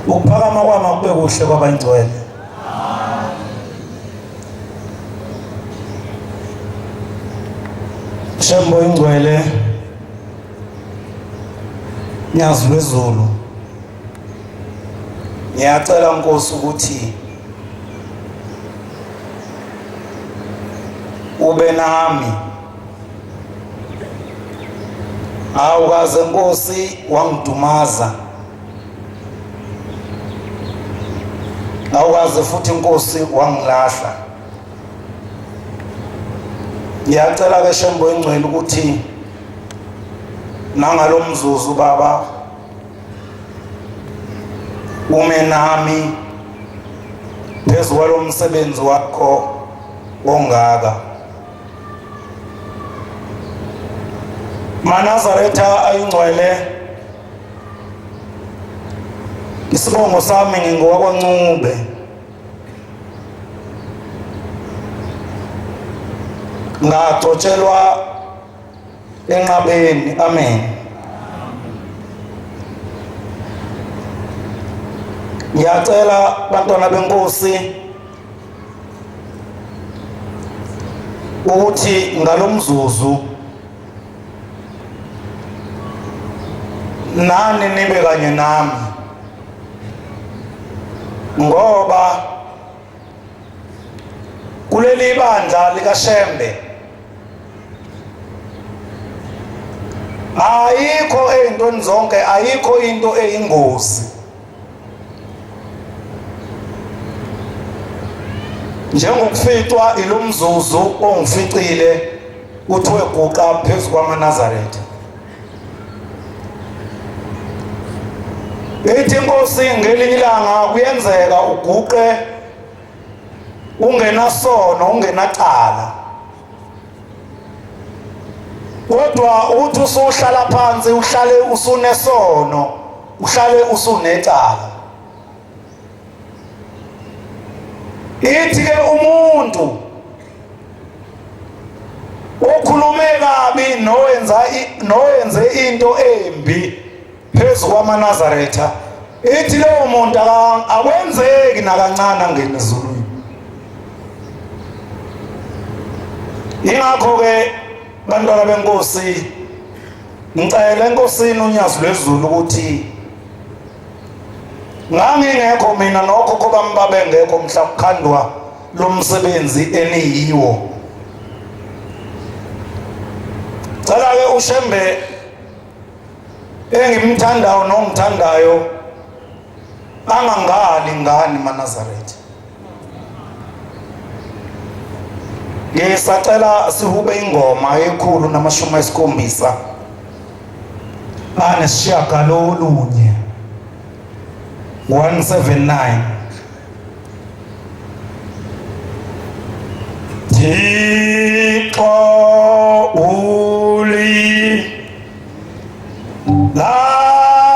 ukuphakama kwami akube kuhle kwabangcwele. Shembo ingcwele Nyazi lwezulu, ngiyacela Nkosi ukuthi ube nami. Awukaze Nkosi wangidumaza, awukaze futhi Nkosi wangilahla. Ngiyacela ke Shembo ingcwele ukuthi nangalomzuzu Baba ume nami phezu kwalomsebenzi wakho ongaka. Manazaretha ayingcwele, isibongo sami ngingowakwaNcube. Ngagcotshelwa enqabeni. Amen. Ngiyacela bantwana beNkosi ukuthi ngalomzuzu nani nibe kanye nami, ngoba kuleli bandla likaShembe ayikho ey'ntweni zonke, ayikho into eyingozi njengokufitwa ilomzuzu ongificile uthiwe guqa phezu kwamaNazaretha. Ethi Nkosi ngelinye ilanga kuyenzeka uguqe ungenasono, ungenacala, kodwa uthi usuhlala phansi uhlale usunesono, uhlale usunecala. Ithi ke umuntu okhulume kabi nowenze into embi phezu kwamaNazaretha, ithi lowo muntu akwenzeki nakancane angene ezulwini. Ingakho ke bantwana beNkosi ngicela eNkosini unyazi lwezulu ukuthi ngangingekho mina nokhokho bami babengekho mhla kukhandwa lo msebenzi eniyiwo. Cela ke uShembe engimthandayo nongithandayo angangali ngani maNazaretha. Ngisacela sihube ingoma ekhulu namashumi ayisikhombisa anesishiyagalolunye 179. Thixo uli langa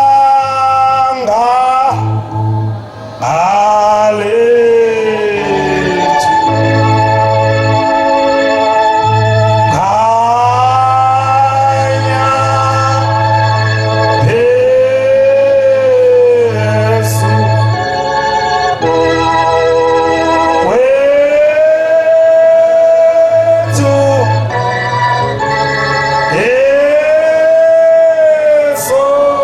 so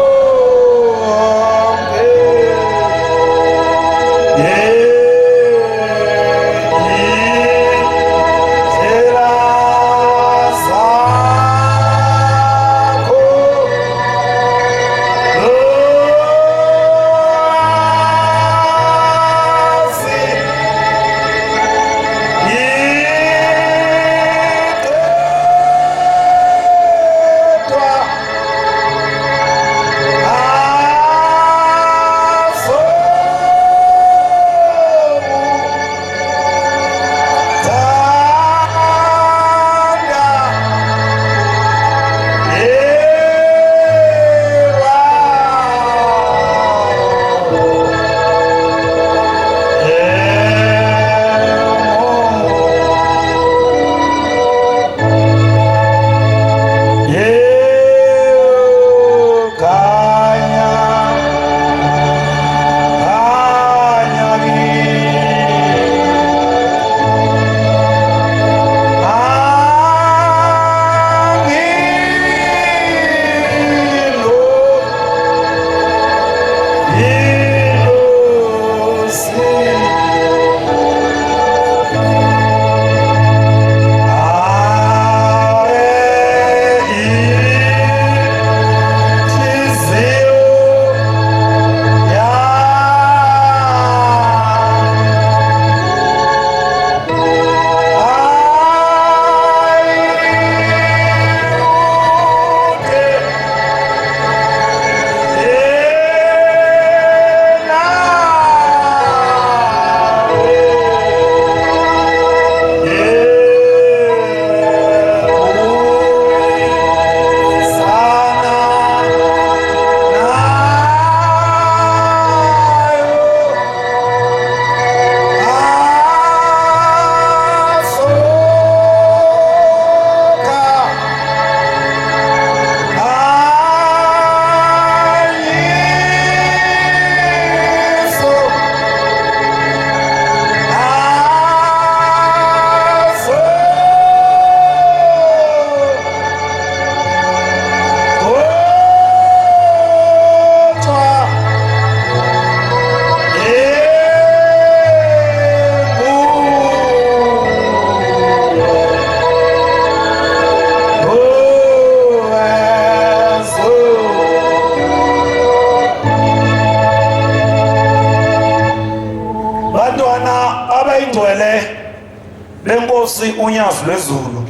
benkosi uNyazi lweZulu.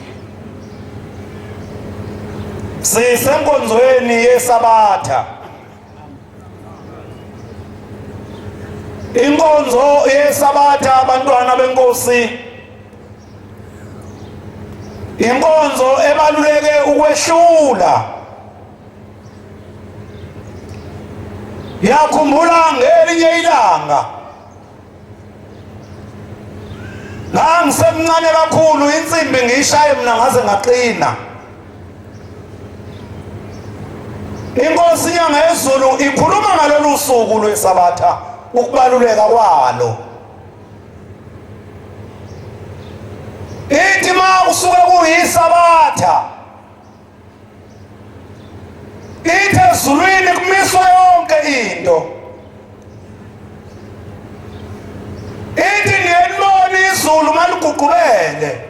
Sisenkonzweni yeSabatha. Inkonzo yeSabatha abantwana benkosi. Inkonzo ebaluleke ukwehlula. Yakhumbula ngelinye ilanga. Ngisemncane kakhulu insimbi ngiyishaye mina ngaze ngaqina. Inkosi inyanga yezulu ikhuluma ngalolu suku lweSabatha ukubaluleka kwalo. Ithi ma usuke kuyiSabatha ithi ezulwini kumiswa yonke into. Ithi niyelibona izulu maliguqubele.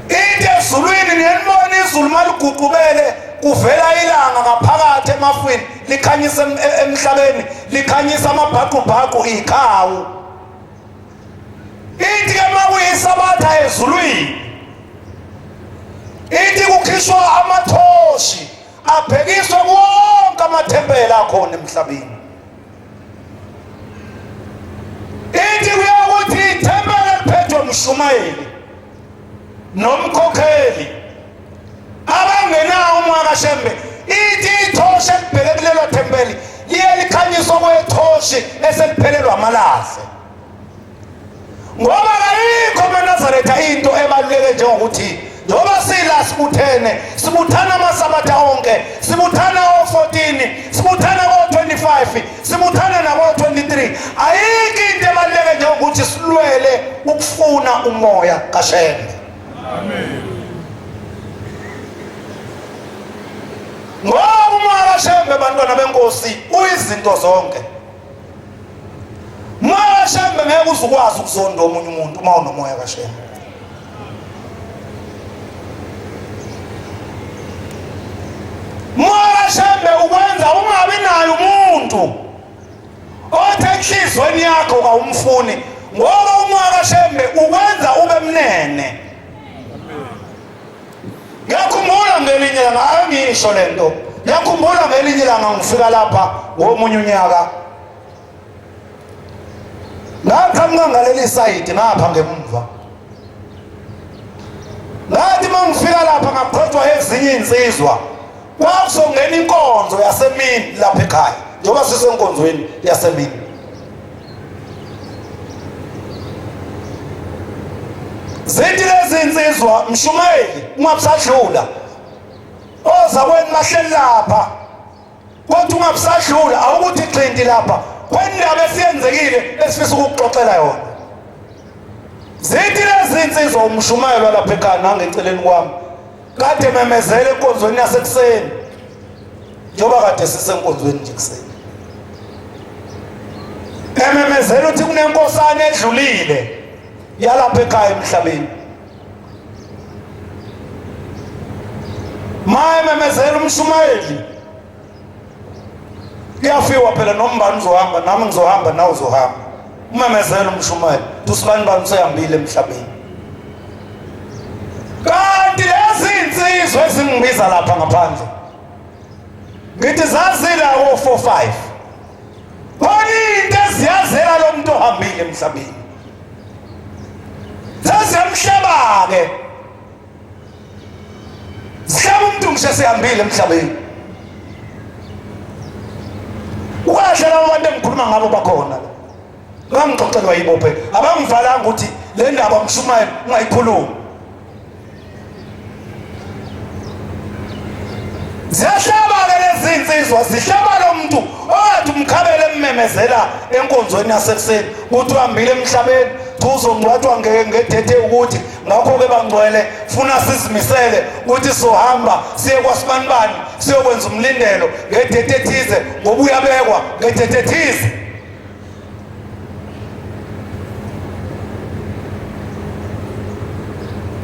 Ithi ezulwini niyelibona izulu maliguqubele kuvela ilanga ngaphakathi emafwini likhanyisa emhlabeni likhanyisa amabhaqubhaqu ikhawu. Ithi ke makuyiSabatha ezulwini ithi kukhishwa amathoshi abhekiswe wonke amathempeli akhona emhlabeni. Ithi kuyokuthi ithempeli liphethwe umshumayeli nomkhokheli abangenawo uMwakashembe. Ithi ithoshi elibheke kulelo thempeli liye likhanyiswa kwethoshi eseliphelelwa amalahle. Ngoba kayikho eNazaretha into ebaluleke njengokuthi njengoba sila sibuthana amaSabatha onke, sibuthana o14, sibuthana ko25, sibuthana nako23. Ayikho into ebaluleke njengokuthi silwele ukufuna umoya kaShembe. Amen. Ngoba uMwakashembe bantwana benkosi uyizinto zonke. uMwakashembe ngeke uzukwazi ukuzonda omunye umuntu uma unomoya kaShembe. uMwakashembe ukwenza ungabi nayo umuntu othe enhlizweni yakho kawumfuni. Ngoba uMwakashembe ukwenza ube mnene. Ngiyakhumbula ngelinye ilanga angisho lento. Ngiyakhumbula ngelinye ilanga ngifika lapha ngomunye unyaka. Ngaqhamuka ngaleli side ngapha ngemva. Ngathi mangifika lapha ngaqhothwa ezinye insizwa. Kwakuzongena inkonzo yasemini lapha ekhaya. Njengoba sisenkonzweni yasemini. Zithi lezi insizwa mshumayeli ungabusadlula. Oza kweni mahleli lapha. Kodwa ungabusadlula awukuthi xindi lapha. Kwendaba esiyenzekile esifisa ukuxoxela yona. Zithi lezi insizwa umshumayeli lapha ekhaya nangeceleni kwami. Kade memezele enkonzweni yasekuseni. Njengoba kade sisenkonzweni nje kuseni. Ememezela ukuthi kunenkosana edlulile yalapha ekhaya emhlabeni. Maye memezela umshumayeli. Kuyafiwa phela nombani uzohamba nami ngizohamba nawe uzohamba. Umemezela umshumayeli tusibani bani usehambile emhlabeni. Kanti lezi insizwa ezingibiza lapha ngaphandle ngithi zazila ko45. Into eziyazela lo muntu ohambile emhlabeni. Sasiyamhlaba ke. Sihlaba umuntu ngisho sehambile emhlabeni. Ukahle labo bantu engikhuluma ngabo bakhona. Ngangixoxelwa yibo phela. Abangivalanga ukuthi le ndaba umshumayeli ungayikhuluma. Ziyahlaba ke lezi insizwa, zihlaba lo muntu owathi umkhabele emmemezela enkonzweni yasekuseni ukuthi uhambile emhlabeni. Uzongcwatshwa ngedethe ukuthi ngakho ke bangcwele funa sizimisele ukuthi sohamba siye kwaSibanibani siyokwenza umlindelo ngedethe ethize ngoba uyabekwa ngedethe ethize.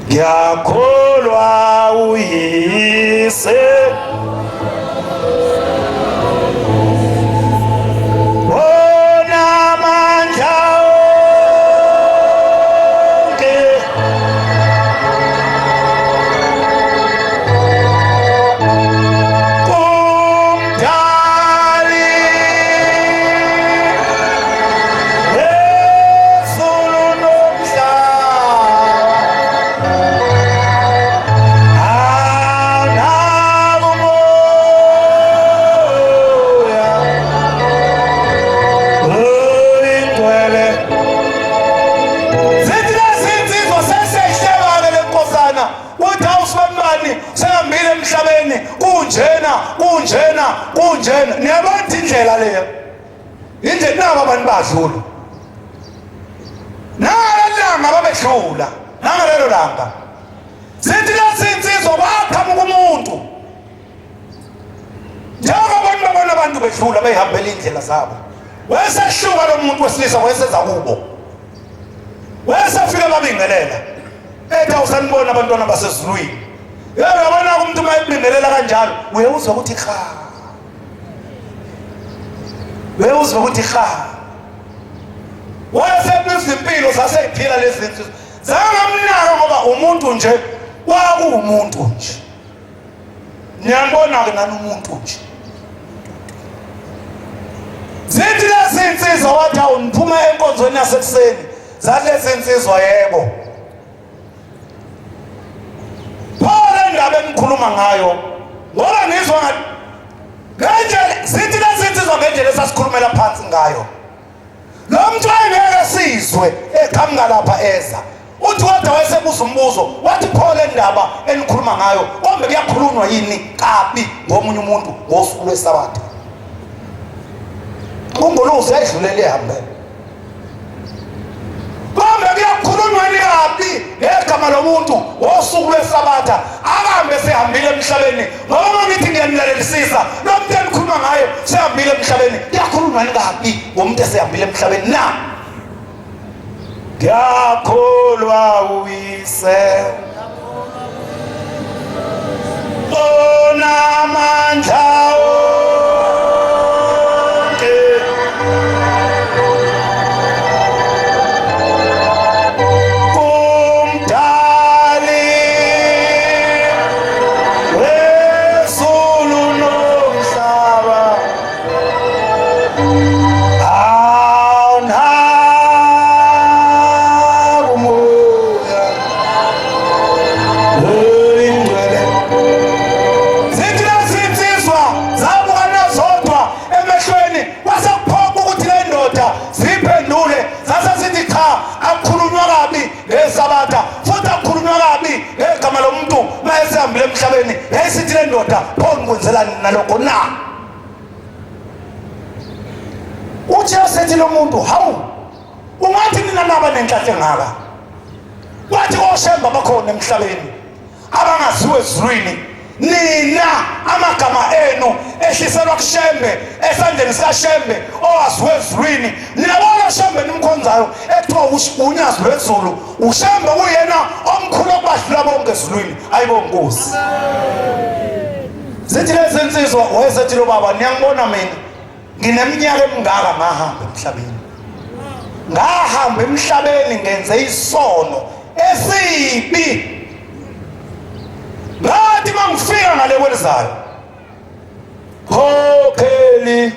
Ngiyakholwa uyise ona amandla kunjena kunjena. Niyabona indlela leyo, indlela nabo abantu badlula nalanga babedlula nangalelo langa. Sithi lasinsizwa baqhamuka umuntu njengoba babona abantu bedlula behambela indlela zabo. Wesehluka lo muntu wesilisa weseza kubo, wesefika babingelela ethi awusanibona abantwana basezulwini. Yabona umuntu mayibingelela kanjalo uyezwa ukuthi cha, uyezwa ukuthi cha. Wayesebiza impilo zaseyiphila lezi zinto zangamnaka ngoba umuntu nje kwakuwumuntu nje. Niyambona ke nani umuntu nje. Zithi lezi insizwa wathi awuniphuma enkonzweni yasekuseni zalezi insizwa yebo. Phola indaba engikhuluma ngayo ngoba ngizwa ngendlela zithi lezi insizwa ngendlela esasikhulumela phansi ngayo. Lo muntu wayengeke sizwe eqhamuka lapha eza. Uthi kodwa wayesebuza umbuzo wathi phola indaba enikhuluma ngayo kombe kuyakhulunywa yini kabi ngomunye umuntu ngosuku lweSabatha. Ungolozi yadlulela ihambe. Kombe kuyakhulunywa yini kabi ngegama lomuntu ngosuku lweSabatha akambe sehambile emhlabeni. Ngoba ngithi ngiyamlalelisisa lo muntu enikhuluma ngayo sehambile emhlabeni. Kuyakhulunywa yini kabi ngomuntu esehambile emhlabeni na? Ngiyakholwa uyise onamandla onke, kumdali wezulu nomhlaba. Sabatha futhi akukhulunywa kabi ngegama lomuntu mayesehambile emhlabeni. Yayisithi le ndoda pho ngikwenzelani nalokho na? Uthi yasethi lo muntu hawu ungathi nina naba nenhlanhla engaka. Wathi oShemba bakhona emhlabeni abangaziwe ezulwini, nina amagama enu ehliselwa kuShembe esandleni sikaShembe owaziwe ezulwini. Niyabona uShembe nimkhonzayo ekuthiwa unyazi lwezulu. uShembe uyena omkhulu okubadlula bonke ezulwini. Ayibo Nkosi. Zithi lezi insizwa wayesethi lo baba niyangibona mina ngineminyaka emingaka ngahamba emhlabeni. Ngahamba emhlabeni ngenze isono esibi. Ngathi mangifika ngale kwelizayo khokheli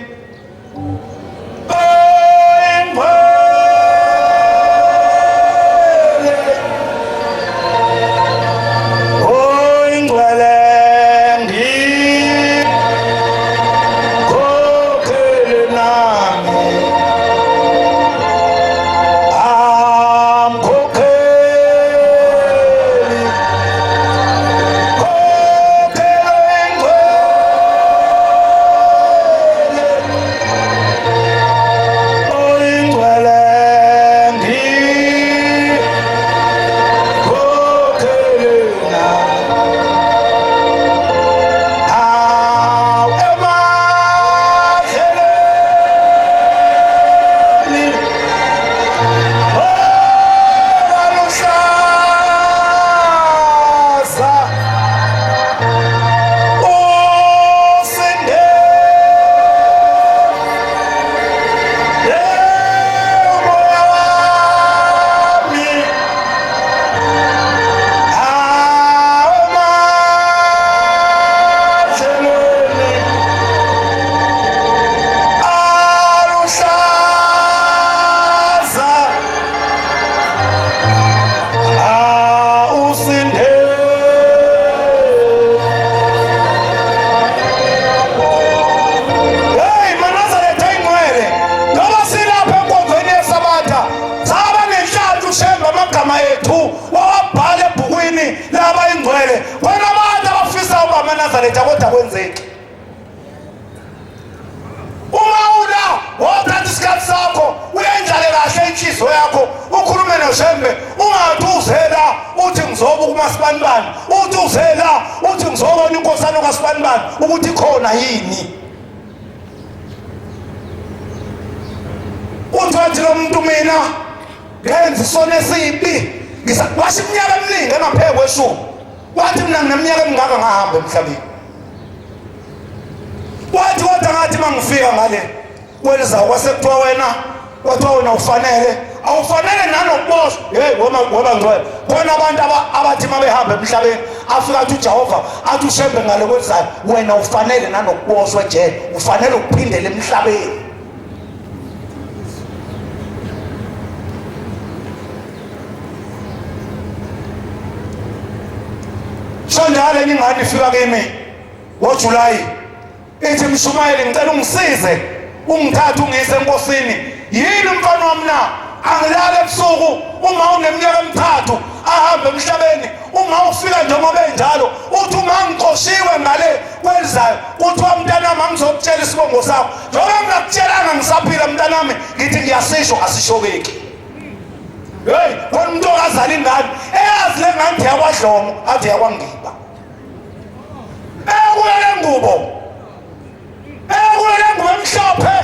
isikhathi sakho uyendlale kahle inhliziyo yakho ukhulume noShembe ungathi uzela uthi ngizoba kuMasibanibani uthi uzela uthi ngizobona inkosana kaSibanibani ukuthi khona yini uthi lo muntu mina ngenza isono esibi washo iminyaka eminingi engaphezulu kweshumi wathi mina ngineminyaka emingaka ngahamba emhlabeni wathi kodwa ngathi mangifika ngale kwelizayo kwasekuthiwa wena kwathiwa wena ufanele awufanele nanokuboshwa ngoba ngcwele khona abantu abathi uma behamba emhlabeni afika athi uJehova athi uShembe ngale kwelizayo wena ufanele nanokuboshwa ejele ufanele ukuphindela emhlabeni njalo ingane ifika kimi ngoJulayi ithi Mshumayeli ngicela ungisize ungithathe ungise enkosini yini mfana wami na angilala ebusuku uma uneminyaka emithathu ahambe emhlabeni uma ufika njengoba enjalo uthi uma ngiqoshiwe ngale kwelizayo uthi wamntanami angizokutshela isibongo sakho njengoba ngingakutshelanga ngisaphila mntanami ngithi ngiyasisho asishokeki hey khona umuntu okazala ingane eyazi le ngane yakwaDlomo athi yakwaNgiba kulele ngubo emhlophe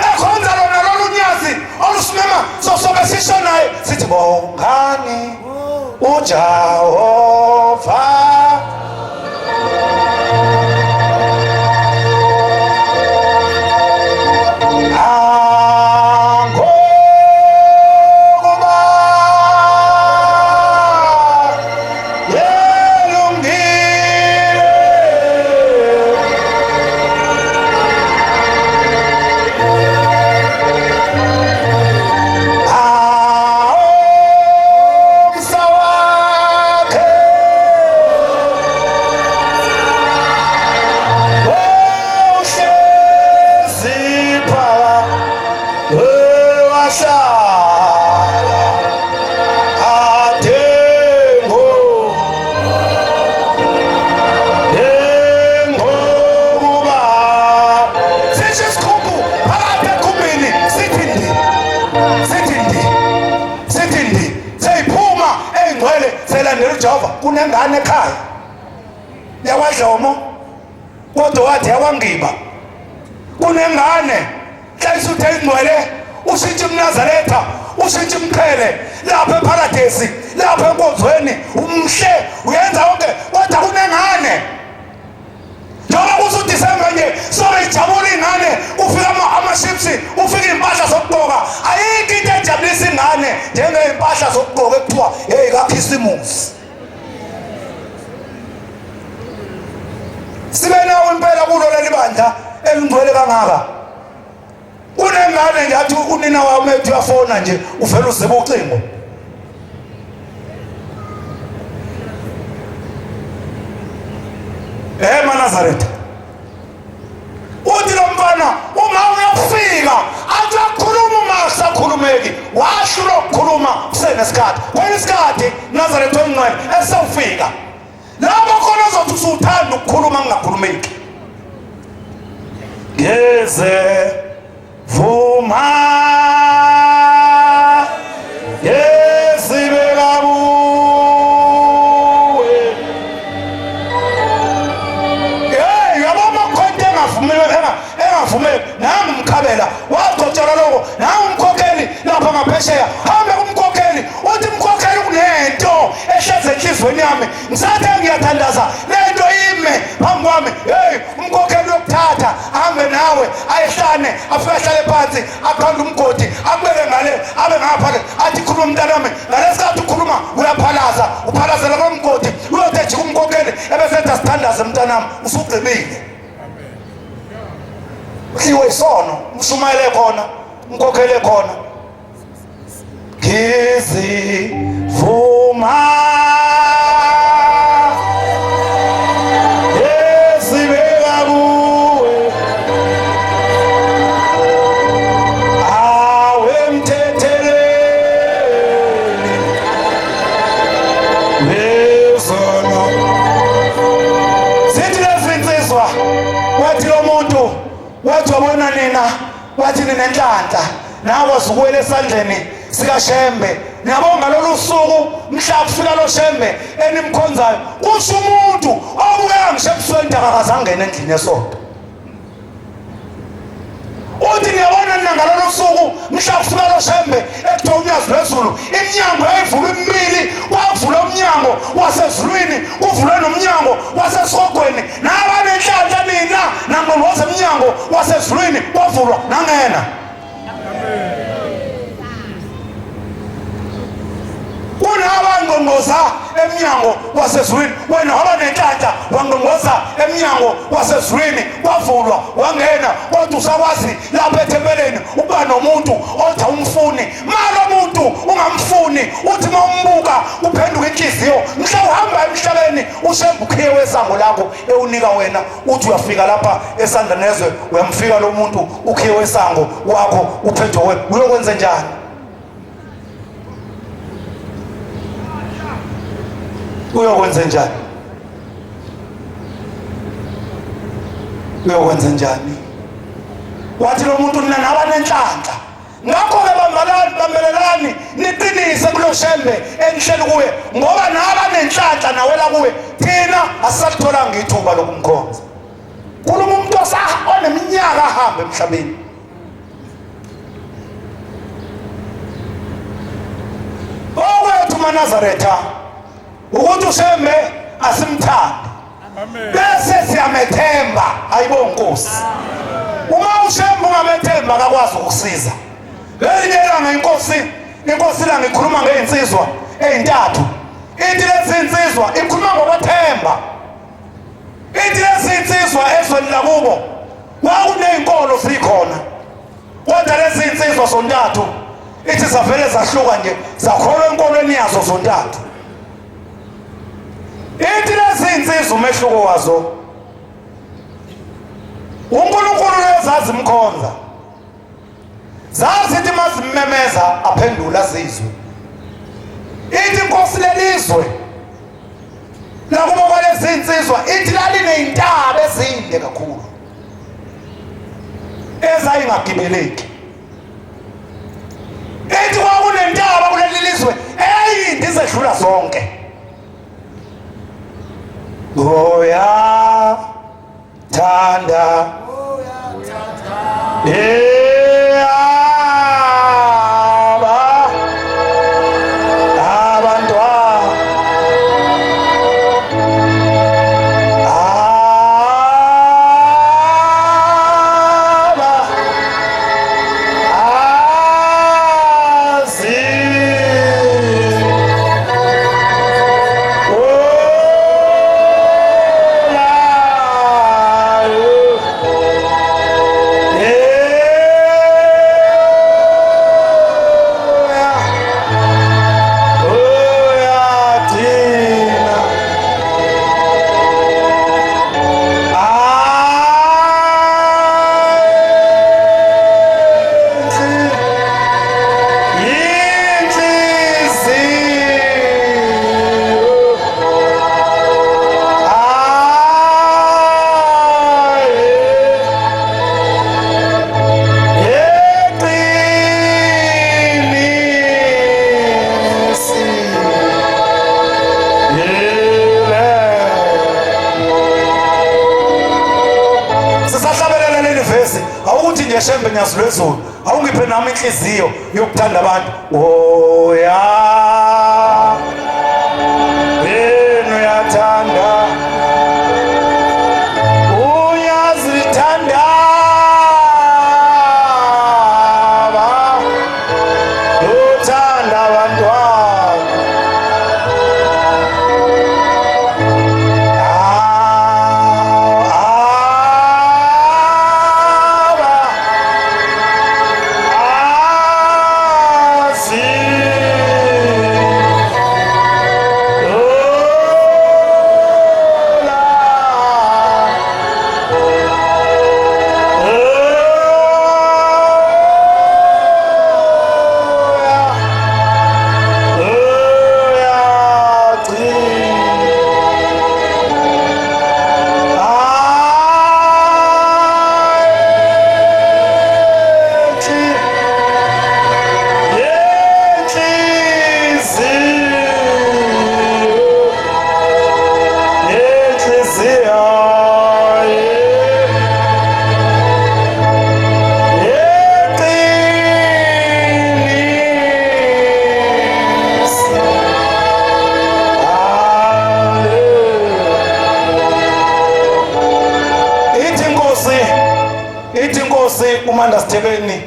ekhonza lona lolu nyazi olusimema sosobe sisho naye sithi bongani uJehova kunengane ekhaya yakwaDlomo kodwa wathi yakwaNgiba kunengane hlahise uthe ingcwele ushintshe uMnazaretha ushintshe umqhele lapha eParadesi lapha enkonzweni umhle uyenza konke kodwa kunengane njengoba kusuDisemba nje sobe ijabula ingane ufika ama-ships ufika iy'mpahla zokugqoka ayikho into ejabulisa ingane njengey'mpahla zokugqoka ekuthiwa hey kaKhisimusi sibe nawo impela kulo leli bandla elingcwele kangaka kunengane nje athi unina wami ethi uyafona nje uvela uzibe ucingo eMnazaretha uthi lo mfana uma uyafika athi uyakhuluma uma usakhulumeki wahlula ukukhuluma kusenesikhathi kwena isikhathi Nazaretha omncane esawufika labo khona ozothi usuthanda ukukhuluma ngingakhulumeki ngeze vuma yesibeka buwe yabo makhonto engavumeli nami umkhabela wagcotshela lokho nami umkhokheli lapha ngaphesheya hambe kumkhokheli uthi mkhokheli kunento ehleze enhlizweni yami ngisathe ngiyathandaza lento ime phambi kwami hey umkhokheli yokuthatha ahambe nawe ayehlane afike ahlale phansi aqonde umgodi akubeke ngale abe ngapha athi khuluma mntanami ngalesikhathi ukhuluma uyaphalaza uphalazela komgodi uyothe umkhokheli ebesetha sithandaze mntanami usugcibile uliwe isono Mshumayeli khona umkhokheli khona ngizivuma wathi wabona nina, wathi ninenhlanhla nakwazi ukuwela esandleni sikaShembe. Niyabonga lolu suku mhla kufika lo Shembe enimkhonzayo, kusho umuntu obukeka ngisho ebusweni akakazange angene endlini yesonto. Uthi niyabona nina ngalolu suku mhla kufika lo Shembe ekuthiwa umnyazi wezulu iminyango yayivulwa emibili, kwavula umnyango wasezulwini kuvulwe nomnyango wasesihogweni. Nabanenhlanhla nina nangqongqoza emnyango wasezulwini kwavulwa nangena. Kunabangqongqoza emnyango wasezulwini, wena waba nenhlanhla wangqongqoza emnyango wasezulwini kwavulwa wangena. Kodwa usakwazi lapha ethempeleni uba nomuntu othi awumfuni. Malo muntu ungamfuni, uthi mawumbuka uphenduka inhliziyo. Mhla uhamba emhlabeni uShembe ukhiye wesango lakho ewunika wena, uthi uyafika lapha eSandanezwe uyamfika lo muntu ukhiye wesango wakho uphethe wena, uyokwenza njani? Uyokwenza njani? Uyokwenza njani? Wathi lo muntu nina nabanenhlanhla. Ngakho-ke bambelelani niqinise kulo Shembe enihleli kuye, ngoba nabanenhlanhla nawela kuwe. Thina asisalitholanga ithuba lokumkhonza. Kulo muntu oneminyaka ahamba emhlabeni. Okwethu maNazaretha ukuthi uShembe asimthande, bese siyamethemba. Hayibo Nkosi, uma uShembe ungamethemba akakwazi ukukusiza. Ngelinye ilanga inkosi la ngikhuluma ngey'nsizwa ey'ntathu. Ithi lezi nsizwa ikhuluma ngokwethemba. Ithi lezi nsizwa ezweni lakubo kwakuney'nkolo zikhona, kodwa lezi nsizwa zontathu ithi zavele zahluka nje, zakholwa enkolweni yazo zontathu. Ithi lezi nsizwa umehluko wazo, uNkulunkulu ezazi mkhonza, zazithi mazimmemeza aphendula zizwe. Ithi inkosi lelizwe nakubo kwalezi nsizwa ithi laliney'ntaba ezinde kakhulu ezayingagibeleki. Ithi kwakunentaba kuleli lizwe eyinde izedlula zonke. Uyathanda Shembe nyazi lwezulu, awungiphe nami inhliziyo yokuthanda abantu. Wena uyathanda, uyazithanda uthanda abantwana. See ithi inkosi uMandasithebeni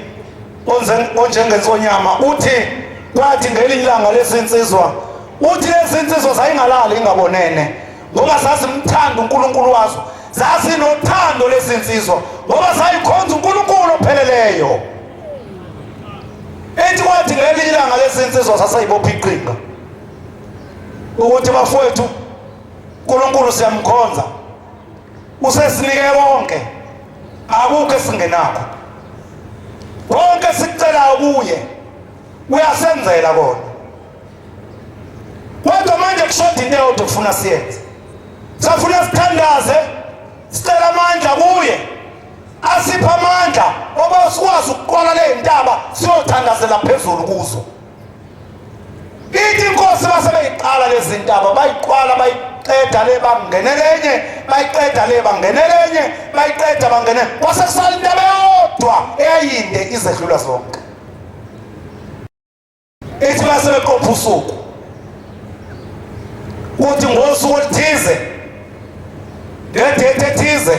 onjengensonyama uthi kwathi ngelinye ilanga lesinsizwa uthi lesinsizwa zayingalali ingabonene ngoba zasimthanda uNkulunkulu wazo, zasinothando lesinsizwa ngoba sayikhonza uNkulunkulu opheleleyo. Ethi kwathi ngelinye ilanga lesinsizwa sasayibopha iqhinga ukuthi bafowethu uNkulunkulu siyamkhonza, usesinike konke, akukho esingenakho, konke sikucela kuye uyasenzela kona. Kodwa manje kushoda into eyodwa kufuna siyenze, safuna sithandaze, sicela amandla kuye, asiphe amandla oba sikwazi ukuqola le ntaba siyothandazela phezulu kuzo. Ithi inkosi base beyiqala lezi ntaba, bayiqala bayiqeda le bangenelenye, bayiqeda le bangenelenye, bayiqeda bangene, kwase kusala intaba eyodwa eyayinde izedlula zonke. Ithi base beqopha usuku kuthi ngosuku oluthize ngedate ethize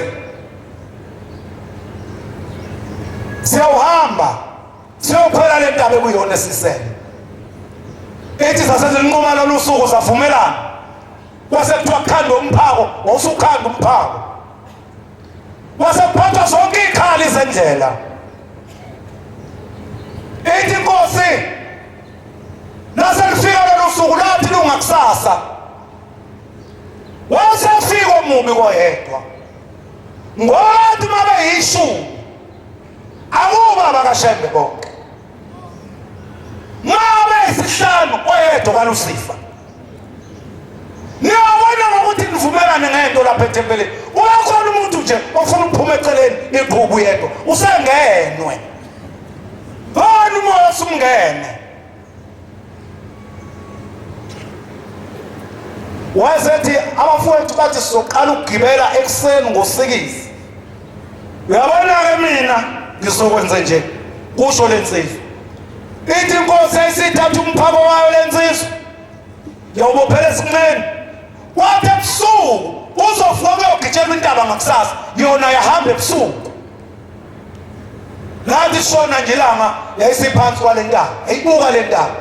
siyawuhamba siyophela le ntaba ekuyona esisele. Ethi sasezinquma lolu suku savumelana, kwase kuthiwa kukhanda umphako, wawusukhanda umphako, kwase kuphathwa zonke ikhali zendlela. Ethi inkosi naselifika lolu suku lathi lungakusasa, wasefika omubi koyedwa ngothi mabe yishumi akuba bakaShembe bonke, mabe isihlanu oyedwa kaLusifa. Niyabona ngokuthi nivumelane ngento lapha ethempelini, uyakhona umuntu nje ofuna ukuphuma eceleni iqhubu yedwa usengenwe, khona umoya usumngene. Wayesethi abafowethu bathi sizoqala ukugibela ekuseni ngosikizi. Uyabona-ke mina ngizokwenza nje kusho lensizwa. Ithi inkosi ayisithatha umphako wayo lensizwa yawubophela esinqeni, kwathi ebusuku uzovuka kuyogitshelwa intaba ngakusasa, yona yahamba ebusuku. Lathi sona nje ilanga yayisiphansi kwale ntaba, ayibuka le ntaba,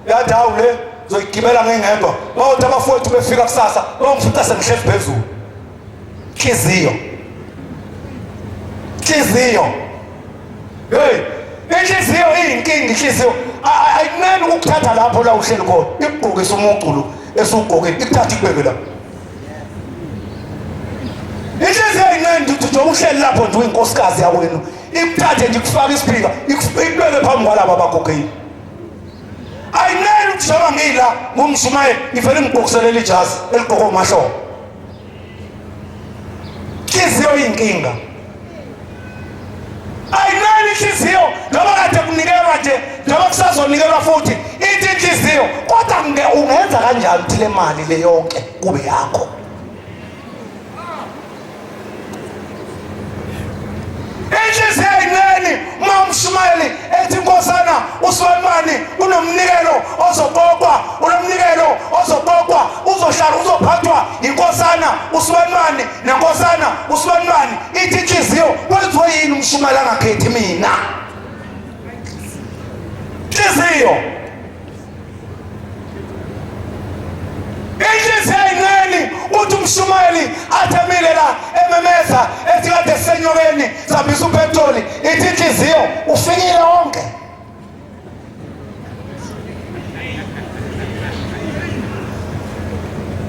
yathi hawu le zoyigibela ngengedwa. Bawuthi abafowethu befika kusasa bangifica sengihlezi phezulu. Inhliziyo hey, inhliziyo iyinkinga. Inhliziyo ayikuneni ukukuthatha lapho la uhleli khona, ikugqokisa umuculo esugqokile, ikuthatha ikubeke la. Inhliziyo ayikuneni nje uhleli lapho nje uyinkosikazi yakwenu, ikuthathe nje ikufaka isipika ikubeke phambi kwalaba abagogekile. Ayineni ukuthi njengoba ngila ngumshumayeli ngivele ngigqokiselela ijazi eligqoka uMahlobo. Inhliziyo iyinkinga. Ayineni inhliziyo ngoba kade kunikelwa nje njengoba kusazonikelwa futhi. Ithi inhliziyo kodwa ungenza kanjani ukuthi le mali le yonke kube yakho? Inhliziyo ayineni uma umshumayeli ethi inkosana uSibanibani unomnikelo ozoqoqwa, unomnikelo ozoqoqwa, uzohlala uzophathwa inkosana uSibanibani nenkosana uSibanibani. Ithi inhliziyo kwenziwe yini umshumayeli angakhethi mina? Inhliziyo ayineni uthi umshumayeli athemile la ememeza ethi kade senyokeni sambisa upetroli. Ithi inhliziyo ufikile wonke.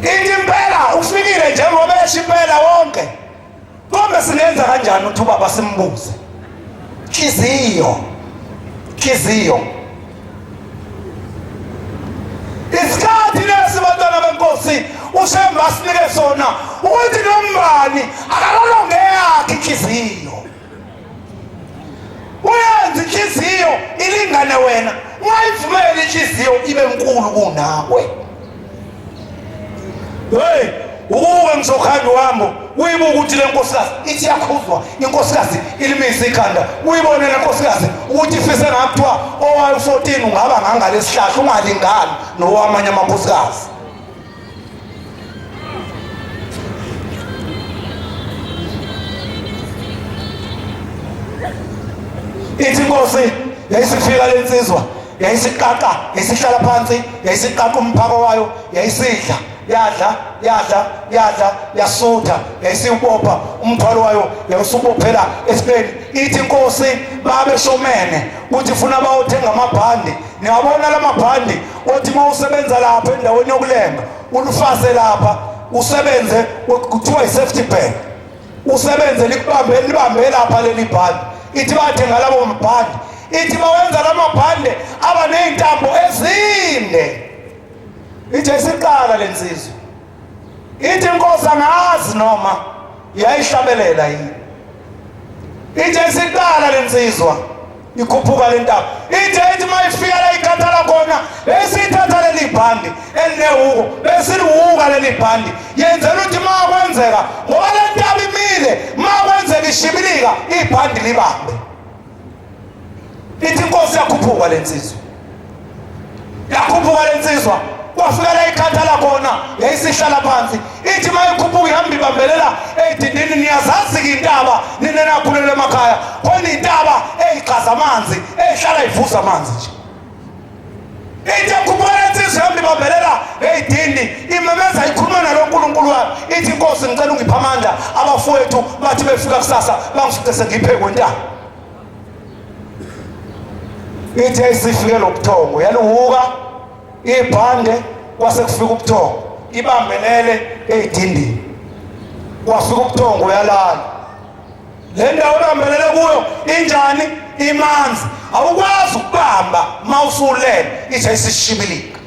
Ithi impela ufikile njengoba esho impela wonke. Kombe singenza kanjani ukuthi ubaba simbuze? Inhliziyo isikhathi lesi bantwana benkosi uShembe asinike sona ukuthi nombani akalolonge yakhe inhliziyo. Uyenza inhliziyo ilingane wena, ungayivumeli inhliziyo ibe nkulu kunawe. Hey, ukuke ngizokhanda uhambo uyibuka ukuthi le nkosikazi ithi yakhuzwa, inkosikazi ilimisa ikhanda, uyibone le nkosikazi ukuthi ifise ngakuthiwa owayi-14 ungaba ngangalesihlahla ungalingani nowamanye amakhosikazi. ithi inkosi yayisifika lensizwa yayisiqaqa yayisihlala phansi yayisiqaqa umphako wayo yayisidla yadla yasutha yayisibopha umthwalo wayo yayisubophela esibeni. Ithi inkosi babeshomene uthi funa bawuthenga amabhandi. Niyabona lamabhandi othi mawusebenza lapha endaweni yokulenga ulufase lapha usebenze kuthiwa i-safety bag usebenze libambe lapha leli bhandi. Ithi bathenga labo mabhandi. Ithi bawenza lamabhande aba ney'ntambo ezinde. Ithi isiqala lensizwa. Ithi inkosi angazi noma yayihlabelela yini. Ithi isiqala lensizwa ikhuphuka lentaba. Ithi mayifika la ikhathala khona besithatha leli bhandi elinewuko besiliwuka leli bhandi yenzela ukuthi makwenzeka ngoba le ntaba imile makwenzeka ishibilika ibhandi libambe. Ithi inkosi yakhuphuka lensizwa. Yakhuphuka lensizwa kwafika la ikhathala khona yayisihlala phansi. Ithi mayikhuphuka ihamba ibambelela ey'dindini. Niyazazi-ke intaba nina nakhulele emakhaya khona intaba ey'qhaza amanzi ey'hlala ivuza amanzi nje. Ithi yakhuphuka lensizwa ihamba ibambelela ey'dindi imemeza ikhuluma nalo nkulunkulu wayo. Ithi inkosi ngicela ungiphe amandla abafowethu bathi befika kusasa bangifice sengiphekwe intaba. Ithi yayisifike lo buthongo yaluhuka ibhande kwase kufika ubuthongo ibambelele ey'dindini. Kwafika ubuthongo yalala. Le ndawo ibambelele kuyo injani imanzi awukwazi ukubamba mawusulele. Ithi yayisishibilika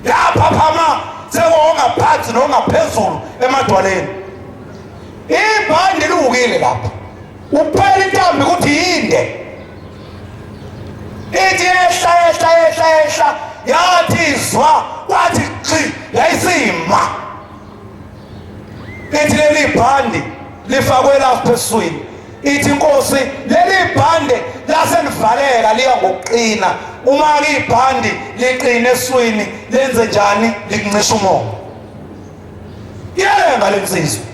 lapha phama sekongaphansi nongaphezulu emadwaleni. Ibhande liwukile lapha uphela intambi ukuthi yinde. Ithi yehla yathi izwa kwathi xi yayisima. Ithi leli bhandi lifakwe lapha eswini. Ithi inkosi leli bhande laselivaleka liya ngokuqina. Uma-ke ibhandi liqine eswini lenze njani likuncisha umoya. Iyalenga lensizwa.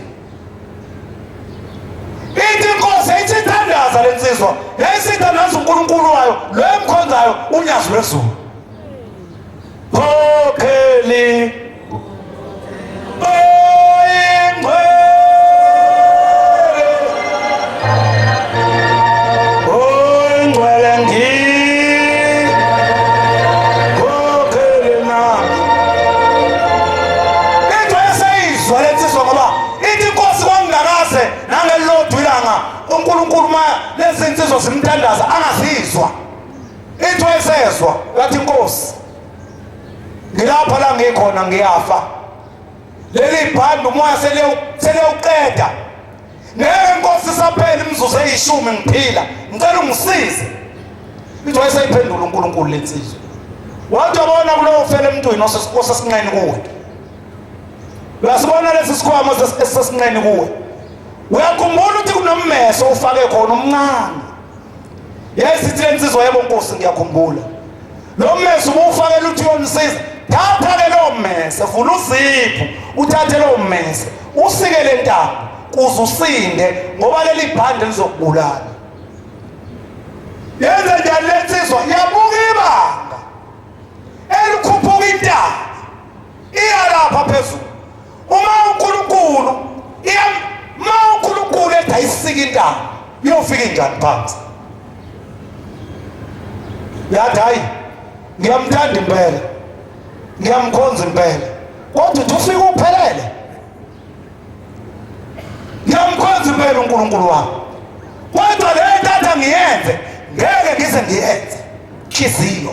Ithi inkosi yayisithandaza lensizwa yayisithandaza uNkulunkulu wayo lo emkhonzayo unyazi lwezulu. Khokheli oyingcwele oyingcwele khokheli na. Ithi wayeseyizwa lensizwa ngoba ithi inkosi kwangingakaze nangelilodwa ilanga uNkulunkulu ma lezi nsizwa zimthandaza angazizwa. Ithi wayesezwa yathi inkosi ngilapha la ngikhona ngiyafa. Leli bhandi umoya selewuqeda. Ngeke inkosi saphela imizuzu eyishumi ngiphila ngicela ungisize. Ithi wayeseyiphendula uNkulunkulu lensizwa. Wathi wabona kulowo fele emntwini osesinqeni kuwe. Uyasibona lesi sikhwama esisesinqeni kuwe. Uyakhumbula ukuthi kunommeso ufake khona omncane. Yesithi lensizwa yebo Nkosi ngiyakhumbula. Lo mmeso ubufakela ukuthi uyonisiza. Thatha lo mmese vula uzipho uthathe lo mmese usike le ntambo kuze usinde ngoba leli bhande lizokubulala. Yenza njani lensizwa yabuka ibanga elikhuphuka intaba iya lapha phezulu. Uma uNkulunkulu ethi ayisika intaba iyofika njani phansi. Yathi hayi ngiyamthanda impela ngiyamkhonza impela kodwa uthi ufike uphelele. Ngiyamkhonza impela uNkulunkulu wami kodwa le ntatha ngiyenze ngeke ngize ngiyenze khiziyo.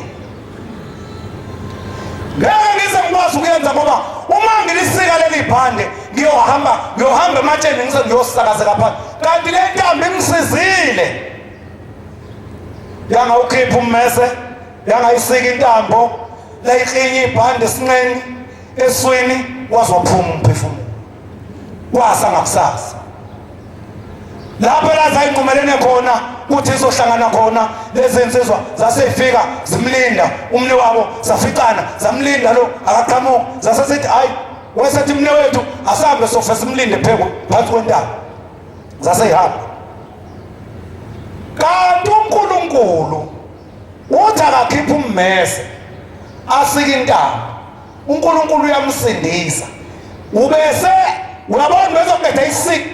Ngeke ngize ngikwazi ukuyenza ngoba uma ngilisika leli bhande ngiyohamba ematsheni ngize ngiyosakazeka phansi kanti le ntambi ingisizile. Yanga ukhipha ummese yangayisika intambo layiklinye ibhande esinqeni eswini wazophuma umphefumulo wasa ngakusasa. Lapho la zayinqumelene khona kuthi izohlangana khona lezi nsizwa zasefika zimlinda umni wabo zaficana zamlinda lo akaqhamuka zasesithi hayi wayesethi mne wethu asahambe sofe simlinde pheko phansi kwentaba zaseyihamba. kanti uNkulunkulu uthi akakhipha ummese asike intaba. uNkulunkulu uyamsindisa. Ubese uyabona bezoqeda isiki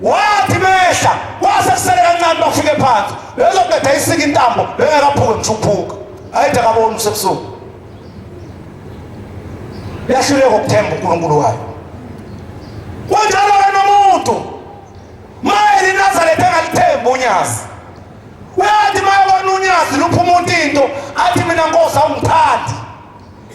wathi mehla kwase kusele kancane bafike phansi bezoqeda isiki intambo bengekaphuke ngishuphuka ayide akabona usebusuku. Yahluleka ukuthemba uNkulunkulu wayo. Kunjalo wena umuntu maye iNazaretha engalithemba unyazi. Uyathi maye wona unyazi luphuma umuntu into athi mina Nkosi awungiphathi.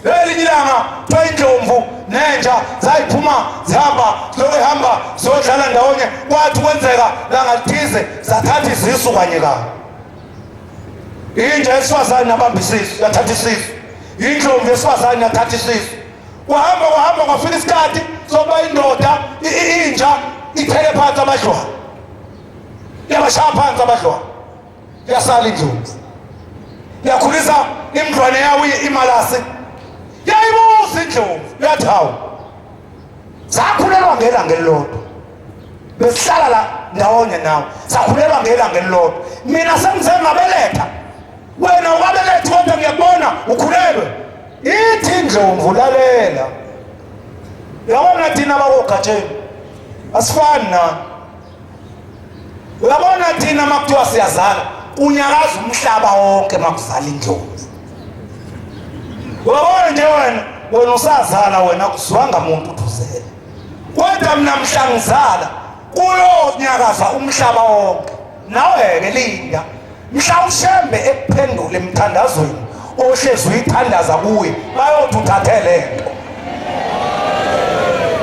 Elinye ilanga indlovu nenja zayiphuma zihamba zihamba zodlala ndawonye kwathi kwenzeka langa lithize zathatha izisu kanye kanye. Inja esifazane nabamba isisu yathatha isisu. Indlovu esifazane yathatha isisu. Kuhamba kwafika isikhathi sokuba indoda inja ithele phansi amadlwana. Yabashaya phansi amadlwana. Yasala indlovu. Yakhulisa imdlwane yawo imalasi. Yayibuza indlovu yathi hawu sakhulelwa ngelanga elilodwa besihlala la ndawonye nawe sakhulelwa ngelanga elilodwa mina sengize ngabeletha wena ukabeletha kodwa ngiyabona ukhulelwe. Ithi indlovu lalela uyabona thina abakogatsheni asifani na. Uyabona thina makuthiwa siyazala unyakaza umhlaba wonke makuzala indlovu. Uyabona nje wena usazala wena akuziwanga umuntu uthuzele. Kodwa mina mhla ngizala kuyonyakaza umhlaba wonke. Nawe-ke linda mhla ushembe ekuphendula emthandazweni ohlezi uyithandaza kuye bayothi uthathe lento.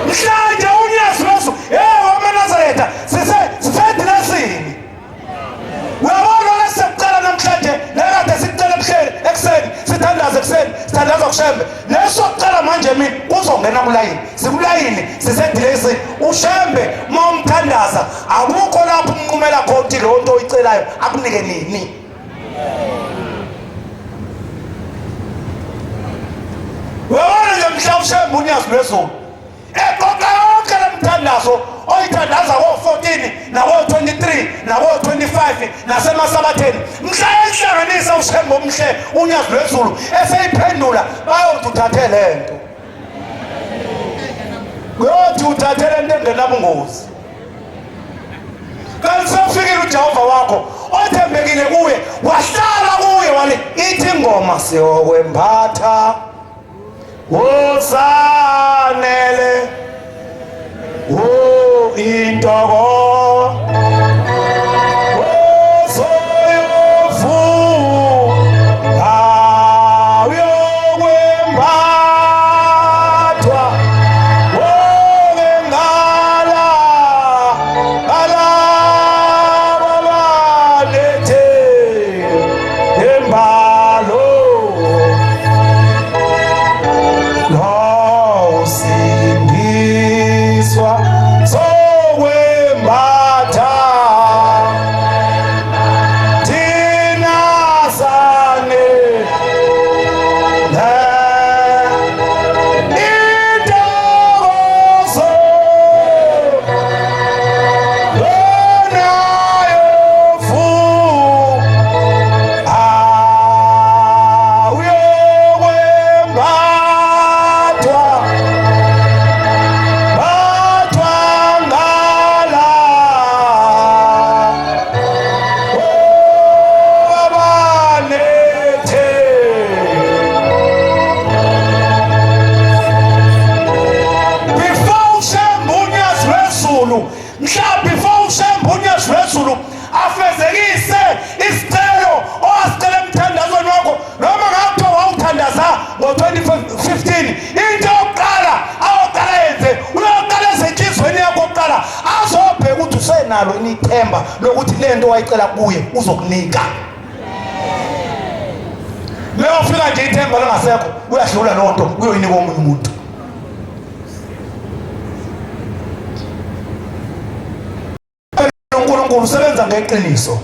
Mhlanje unyazi loso wamaNazaretha sisedilesini. Uyabona lesekucala namhlanje lekade sikucela ekuseni sithandaza ekuseni sithandaza kushembe lesokucala manje mina kuzongena kulayini sikulayini sisedilesini ushembe uma umthandaza akukho lapho umnqumela khona ukuthi lo nto oyicelayo akunike nini. Uyabona nje mhla ushembe unyazi lwezulu eqoqa yonke lemthandazo oyithandaza ko-14 nako-23 nako-25 nasemasabatheni mhla ehlanganisa ushembe omhle unyazi lwezulu eseyiphendula bayothi uthathe lento. Kuyothi uthathe lento engenabungozi. Kanti sewufikile uJehova wakho othembekile kuye wahlala kuye wale ithi ingoma siyokwembatha usanele intoko nalo inithemba lokuthi lento wayicela kuye uzokunika. Mewafika nje ithemba langasekho uyadlula lonto uyoyinika omunye umuntu. uNkulunkulu usebenza ngeqiniso.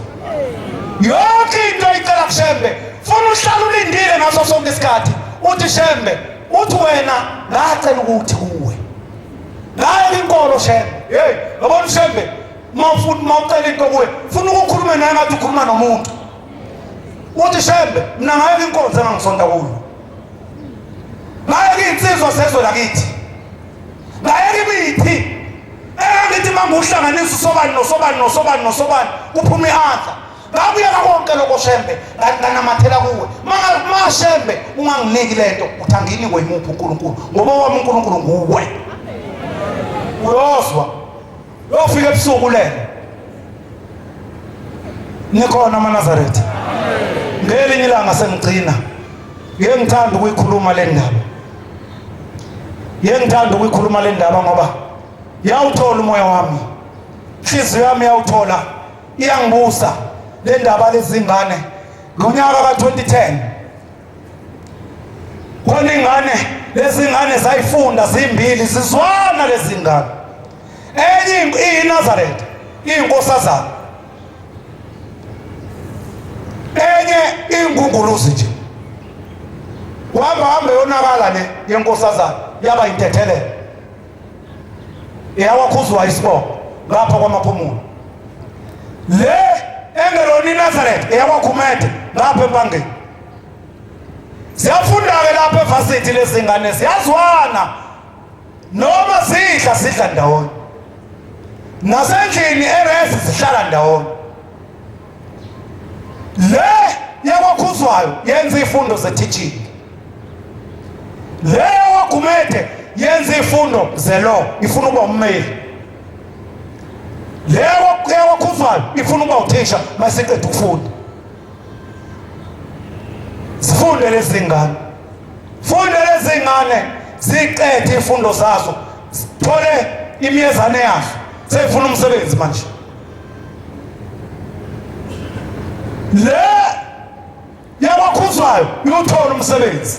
Yonke into ayicela kushembe funa uhlala ulindile ngaso sonke isikhathi uthi shembe uthi wena ngacela ukuthi kuwe nayo inkolo shembe. Hey yabona shembe mawucela into kuwe ufuna ukukhuluma naye ngathi ukhuluma nomuntu uthi Shembe mina ngayeka inkonzo engangisonta kuyo ngayeka insizwa sezwe lakithi ngayeka imithi ngithi manguhlanganisa usobani kuphuma ihandla ngabuyeka konke lokho Shembe nganamathela kuwe ma Shembe unganginiki lento uthi anginikwe yimuphi uNkulunkulu ngoba wami uNkulunkulu nguwe uyozwa lofika ebusuku lelo nikhona amaNazaretha ngelinye ilanga sengigcina ngiyengithanda ukuyikhuluma le ndaba ngoba yawuthola umoya wami inhliziyo yami yawuthola iyangibusa le ndaba lezingane ngonyaka ka2010 khona ingane lezingane zayifunda zimbili zizwana lezingane enye iNazaretha iyinkosazana enye ingunguluzi nje wahamba yonakala le yenkosazana yaba intethelele yawakhuzwa isiboko ngapha kwamaphumulo le engelona iNazaretha eyakwaKhumete ngapha empangeni siyafunda-ke lapha evasithi lezingane siyazwana noma sidla ndawonye nasendlini eresi sihlala ndawonye le yakwakhuzwayo yenza izifundo ze-teaching le yakwaKhumete yenza izifundo ze-law ifuna ukuba ummeli le yakwakhuzwayo ifuna ukuba uthisha masiqeda ukufunda sifunde lezi ngane ziqede izifundo zazo sithole imiyezane yazo seyifuna umsebenzi manje le yabakhuzwayo uyothola umsebenzi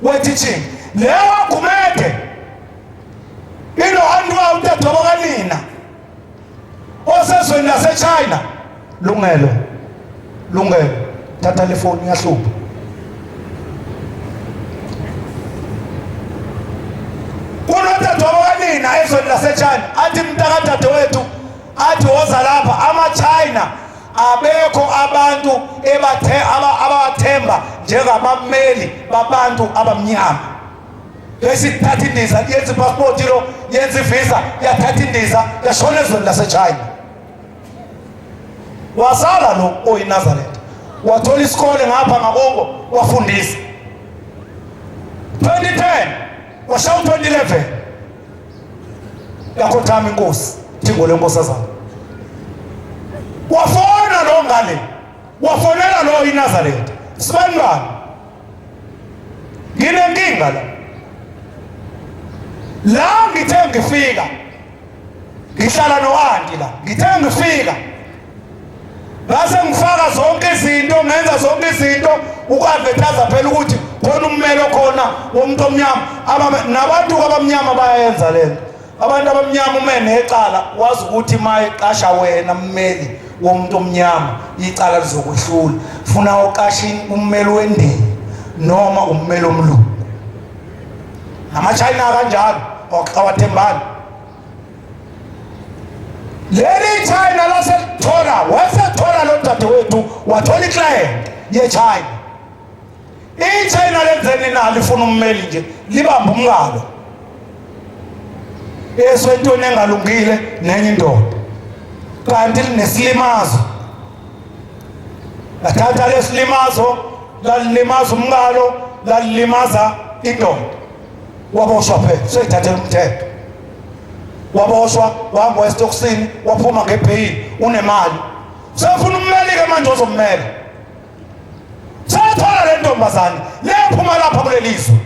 we-teaching le yakwaKhumete ino-Andrew uTadobakanina osezweni laseChina lungelo thatha le foni yahlupha kunoTadobakanina ezweni laseChina athi mntakadadewethu athi woza lapha ama-China abekho abantu abathemba njengabameli babantu abamnyama besithatha indiza yenza ipassport lo yenza ivisa yathatha indiza yashona ezweni laseChina wasala lo oyiNazaretha wathola isikole ngapha ngakongo wafundisa 2010 washaya 2011 yakhothama inkosi Thingo lenkosazana wafona lo ngale wafonela lo iNazaretha sibanibani nginenkinga la ngithe ngifika ngihlala noAnti la ngithe ngifika base ngifaka zonke izinto ngenza zonke izinto ukadvertise phela ukuthi khona ummelo khona womuntu omnyama nabantu abamnyama bayayenza lento abantu abamnyama uma necala wazi ukuthi ma eqasha wena mmeli womuntu omnyama icala lizokwehlula funa uqasha ummeli wendeni noma ummeli omlungu amaChina kanjalo awathembani leli China lasethola wasethola lo dadewethu wathola iclient yeChina iChina lenzeni nalo ifuna ummeli nje libamba umngalo eswentweni engalungile nenye indoda kanti linesilimazo lathatha lesilimazo lalilimaza umngalo lalilimaza indoda waboshwa phela seyithathela umthetho waboshwa wahamba esitokisini waphuma ngebheyili unemali sefuna ummeli-ke manje ozommela sathola le ntombazane lephuma lapha kulelizwe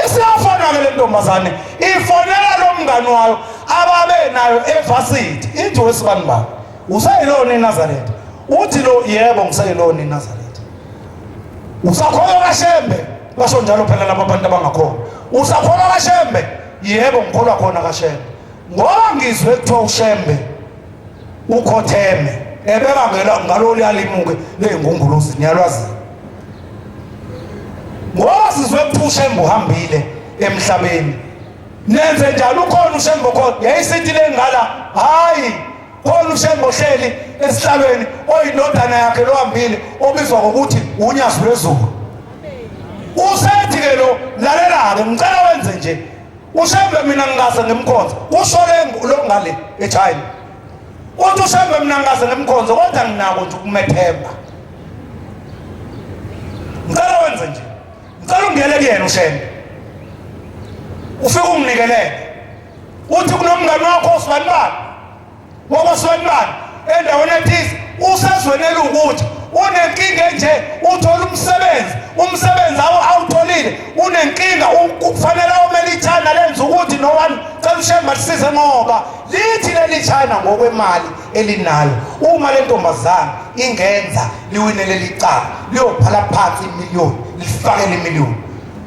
isiyafona-ke le ntombazane ifonela lo mngani wayo ababe nayo evasithi ithi wesibanibani usayilona iNazaretha uthi lo yebo ngisayilona iNazaretha usakholwa kaShembe basho njalo phela laba bantu abangakhona usakholwa kaShembe yebo ngikholwa khona kaShembe ngoba ngizwe kuthiwa uShembe ukhotheme ebeka ngalolu yalimuke ley'ngunguluzi niyalwazi ngoba sizwe kuthiwa uShembe uhambile emhlabeni nenze njalo ukhona uShembe khona yayisithi lengala hayi khona uShembe ohleli esihlabeni oyindodana yakhe lohambile obizwa ngokuthi unyazi lwezulu usethi ke lo lalela ke ngicela wenze nje uShembe mina ngingase ngemkhonzo ushole lo ngale eChina uthi uShembe mina ngingase ngemkhonzo kodwa nginako nje ukumethemba ngicela wenze nje ngicela ungiyele kuyena uShembe ufike unginikelele uthi kunomngane wakho usibanibani wokusibanibani endaweni ethize usezwenela ukuthi unenkinga nje uthola umsebenzi awutholile unenkinga kufanele umele iChina lenze ukuthi no one cela uShembe lisize ngoba lithi leli China ngokwemali elinalo uma le ntombazana ingenza liwinele licala liyophala phansi imiliyoni lifakele imiliyoni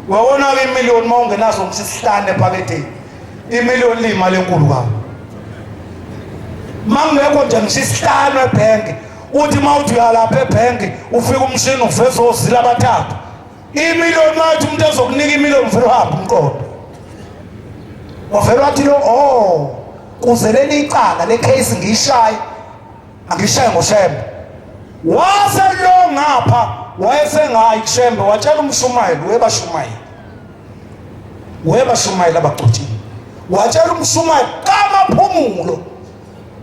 wawona ke imiliyoni mawungenazo ngisihlane ephaketheni imiliyoni limali enkulu kabi mangekho nje ngisihlane ebhenki uthi mawuthi uyalapha ebhenki ufika umshini uveza ozila abathathu imiliyoni mathi umuntu ezokunika imiliyoni vele uhamba umqondo wavela wathi lo kuzelele icala le case ngiyishaye angishaye ngoShembe wase lo ngapha wayesengayi kuShembe watshela umshumayeli webashumayeli abagcotshini watshela umshumayeli kamaphumulo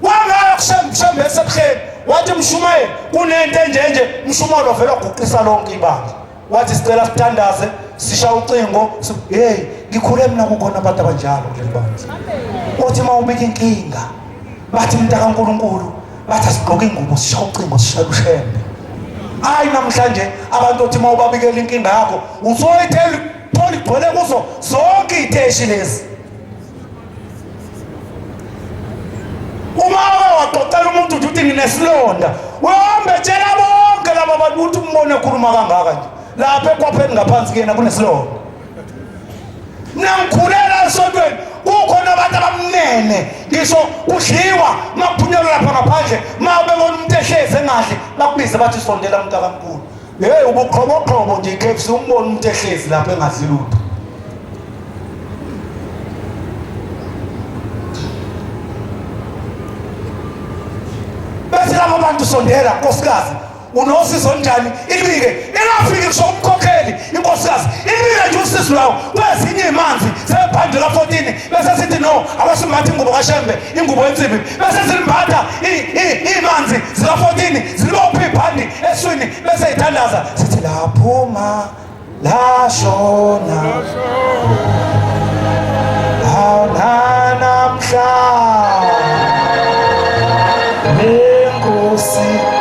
wangaya kuShembe esebuhleni wathi mshumayeli kunento enjenje umshumayeli wavela waguqisa lonke ibandla wathi sicela sithandaze sisha ucingo hey ngikhule mina kukhona abantu abanjalo kuleli bandla uthi mawubika inkinga bathi mntaka kaNkulunkulu bathi sigqoke ingubo sisha ucingo sisha uShembe hayi namhlanje abantu othi mawubabikela inkinga yakho uzoyithela pholi gcwele kuzo zonke iteshi lezi uma waqoqela umuntu uthi nginesilonda uhambe tshela bonke laba bantu uthi umbone ekhuluma kangaka nje lapha ekwapheni ngaphansi kuyena kunesilonda mina ngikhulela esontweni kukhona abantu abamnene ngisho kudliwa makuphunyelwa lapha ngaphandle mabebona umuntu ehlezi engahle bakubize bathi sondela umuntu akankulu hey ubuqhoboqhobo nje iKFC umbone umuntu ehlezi lapha engadli lutho bese labo abantu sondela nkosikazi unosizo njani ilibike ingafiki kusho umkhokheli inkosikazi ilibike nje usizo lawo kwezinye imanzi sebhande la 14 bese sithi no abasimbatha ingubo kaShembe ingubo ensimbi bese silimbatha imanzi zila 14 zilopha ibhandi eswini bese ithandaza sithi laphuma lashona namhla lenkosi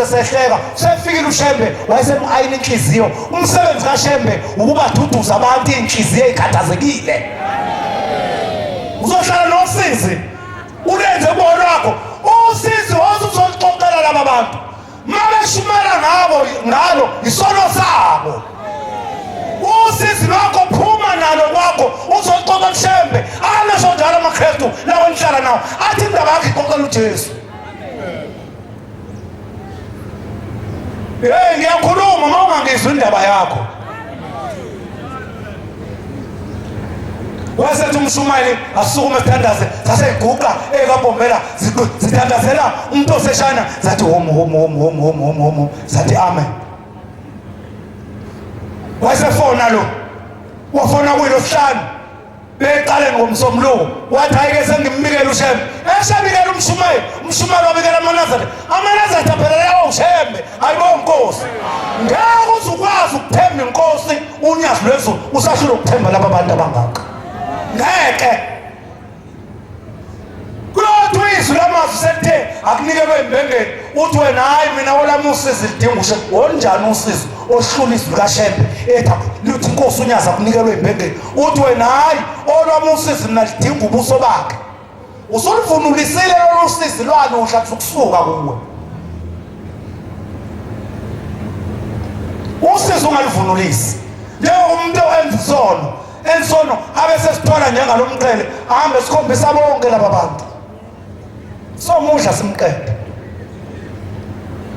sehleka sefikile uShembe wayesemhayini inhliziyo umsebenzi kaShembe ukubaduduza abantu inhliziyo ezikhathazekile uzohlala nosizi ulenze ubona wakho usizi wazuzolixoxela laba bantu mabeshumela ngalo isono sabo usizi lwakho phuma nalo kwakho uzoxoxa uShembe anasho njalo amaKristu lawo nihlala nawo athi indaba yakhe ixoxela uJesu. Hey ngiyakhuluma mawungangizwa indaba yakho wasethi umshumayeli asukume sithandaze saseyiguqa ekabombela zithandazela umuntu oseshana zathi hom zathi amen. Wasefona lo wafona kuyilosihlanu beqale ngomsombuluko wathi ayike sengimbikela uShembe eshabikela umshumayeli wabikela amanazareth aphelela uShembe ayibo inkosi ngeke uzukwazi ukuthemba inkosi unyazi lwezulu usashilo ukuthemba laba bantu abangaka ngeke kulothi izwi lamazwi sethe akunikelwe imbengeni uthi wena hayi mina olami usizi lidinga uShembe onjani usizi ohlula izwi likaShembe ethi luthi inkosi unyazi akunikelwe imbengeni uthi wena hayi olwami usizi mina lidinga ubuso bakhe usuluvunulisile lolu usizi lwalo uhlathi ukusuka kuwe usizi ungalivunulisi njengomuntu owenza ensono abese sithola njengalomqele ahambe sikhombisa bonke laba bantu somudla simqede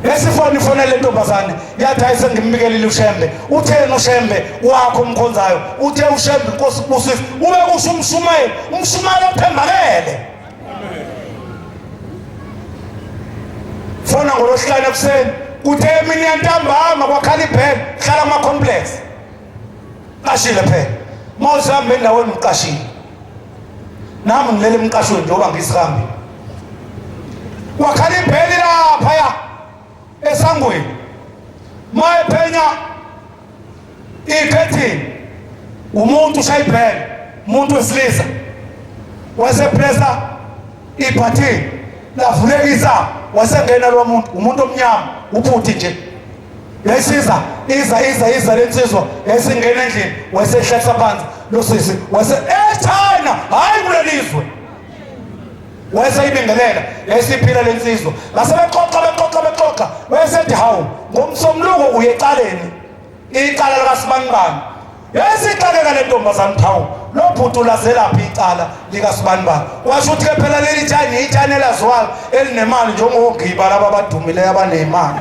esifonele intombazane yathi ayisengimbikelela uShembe uthena uShembe wakho omkhonzayo uthe uShembe inkosi kubusisa ube kusho umshumayeli othembakele fona ngolosihlanu ekuseni kuthe emini yantambama kwakhala iphela hlala ama-complex qashile phela mawusihambe endaweni uqashile nami ngilele emqashweni njengoba ngisihambe wakhala ipheli laphaya esangweni mayephenya ikhethini umuntu ushayibhele umuntu wesilisa wasepresa ibhathini lavulekisa wasengena lo umuntu omnyama uphuthi nje yayisiza iza lensizwa yayisingena endlini wayesehlisa phansi lo sisi China hayi kulelizwe wayeseyibingelela yayisiphila lensizwa basebexoxa wayesethi hawu ngomsombuluko uye ecaleni icala likaSibanibani yayisixakeka le ntombazane hawu lo bhuti ulazelaphi icala likaSibanibani washo ukuthi ke phela leli China iChina elaziwayo elinemali njengogiba laba abadumileyo abanemali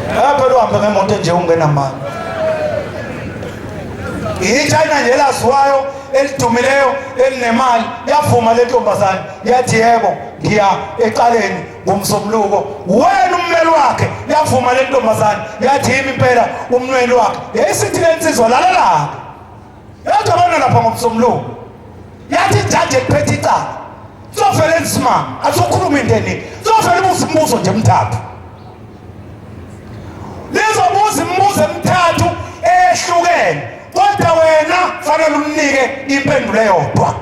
phela uhambe ngemoto nje ungenamali iChina nje elaziwayo elidumileyo elinemali yavuma le ntombazane yathi yebo ngiya ecaleni ngomsombuluko wena ummeli wakhe yavuma le ntombazane yathi yimi impela umnweni wakhe yayisithi lensizwa lalela yathi abona lapha ngomsombuluko yathi ijaji eliphethe icala sofela ensimanga asokhuluma into eningi sofela umbuzo nje emthathu lizobuza imibuzo emithathu ehlukene kodwa wena fanele umnike impendulo eyodwa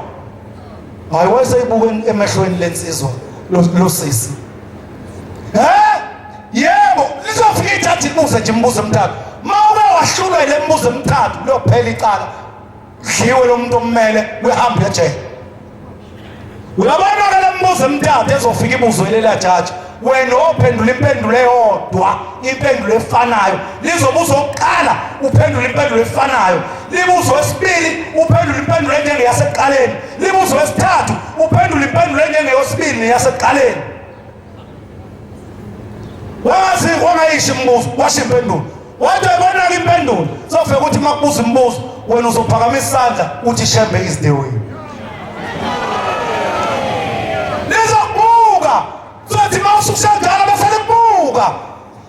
hayi wayeseyibuka emehlweni lensizwa lo sisi yebo lizofika ijaji libuze nje imibuzo emithathu mawuke wahlulwe le mibuzo emithathu lophela icala dliwe lo muntu ommele uhambe ejele uyabona ke le mibuzo emithathu ezofika ibuzwe lela jaji wena ophendula impendulo eyodwa impendulo efanayo lizobuza oqala uphendula impendulo efanayo libuzo wesibili uphendula impendulo enjengeyaseqaleni libuzo wesithathu uphendula impendulo enjengeyosibili yaseqaleni wazi wangayisho imibuzo washo impendulo wathi ebona ke impendulo zofika ukuthi makubuza imibuzo wena uzophakamisa isandla uthi Shembe is the way lizobuka sothi mawusukusandala bese libuka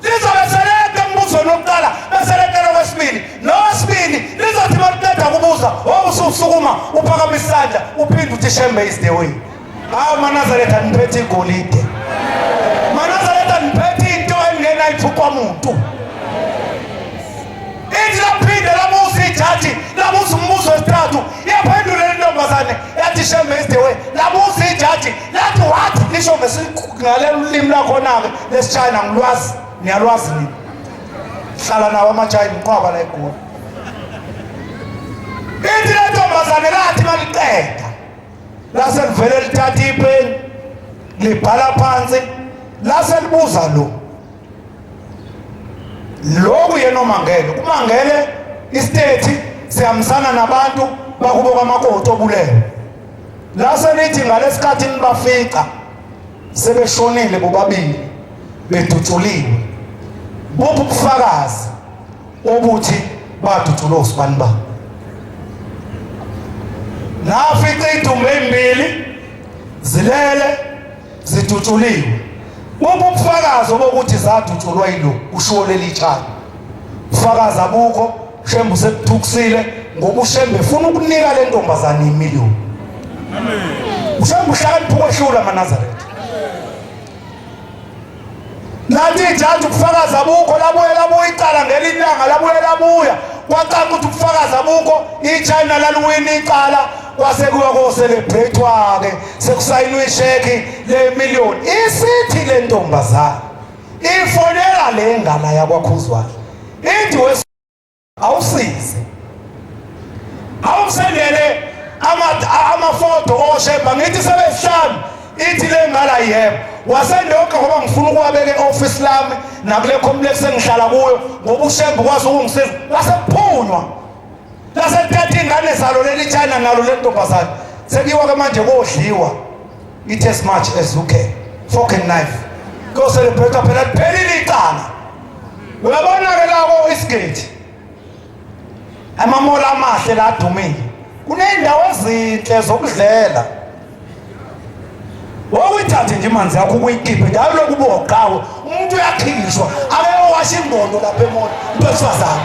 lizobeseleka embuzweni wokuqala beselekela kwesibili nowesibili lizothi maliqeda kubuza okusukuma uphakamisa isandla uphinde uthi Shembe is the way hawu maNazaretha niphethe igolide maNazaretha niphethe into engenayiphuqwa muntu ithi laphinde labuza ijaji labuza umbuzo wesithathu yaphendula le ntombazane yathi Shembe is the way labuza ijaji lathi what lisho ngalelo ulimi lakhona-ke lesiChina ngilwazi niyalwazi nini hlala nawo amaChina ngiqwaba la eGoli ithi le ntombazane lathi maliqeda lase livele lithatha ipeni libhala phansi lase libuza loku yena uMangele uMangele istate siyamsana nabantu bakubo kwamakoti obulele lase lithi ngalesikhathi nibafica sebeshonile bobabili bedutshuliwe buphi ubufakazi obuthi badutshulwa uSibanibani nafica idumbe ezimbili zilele zidutshuliwe. Ubufakazi bokuthi zadutshulwa yilo usho leli tshana. Ufakazi abukho, uShembe usekuthukisile ngoba uShembe ufuna ukunika le ntombazane imiliyoni. Amen. uShembe uhlakanipha ukwehlula amaNazaretha. Nathi ijaji ubufakazi abukho labuya icala ngelilanga labuya kwacaca ukuthi ubufakazi abukho iChina laluwina icala kwasekuya ko-celebrate-wa-ke sekusayinwe isheki le-1,000,000. Isithi le ntombazane ifonela le ngala yakwaKhuzwayo ithi awusize awusendele amafoto oShembe ngithi sebesihlanu ithi le ngala yebo wasendokho ngoba ngifuna ukuwabeka e-office lami nakule complex engihlala kuyo ngoba uShembe kwazi ukungisiza lasephunywa lasethatha ingane zalo leli China nalo le ntombazane sekuyiwa ke manje kodliwa eat as much as you can fork and knife go celebrate phela liphelile icala. Uyabona ke lawo isigate amamola amahle la adumile kunendawo ezinhle zokudlela. Wawuyithathe nje imanzi yakho ukuyikhiphe njalo lokuboqawe umuntu uyakhishwa ake owasha ingqondo lapha emoto besifazana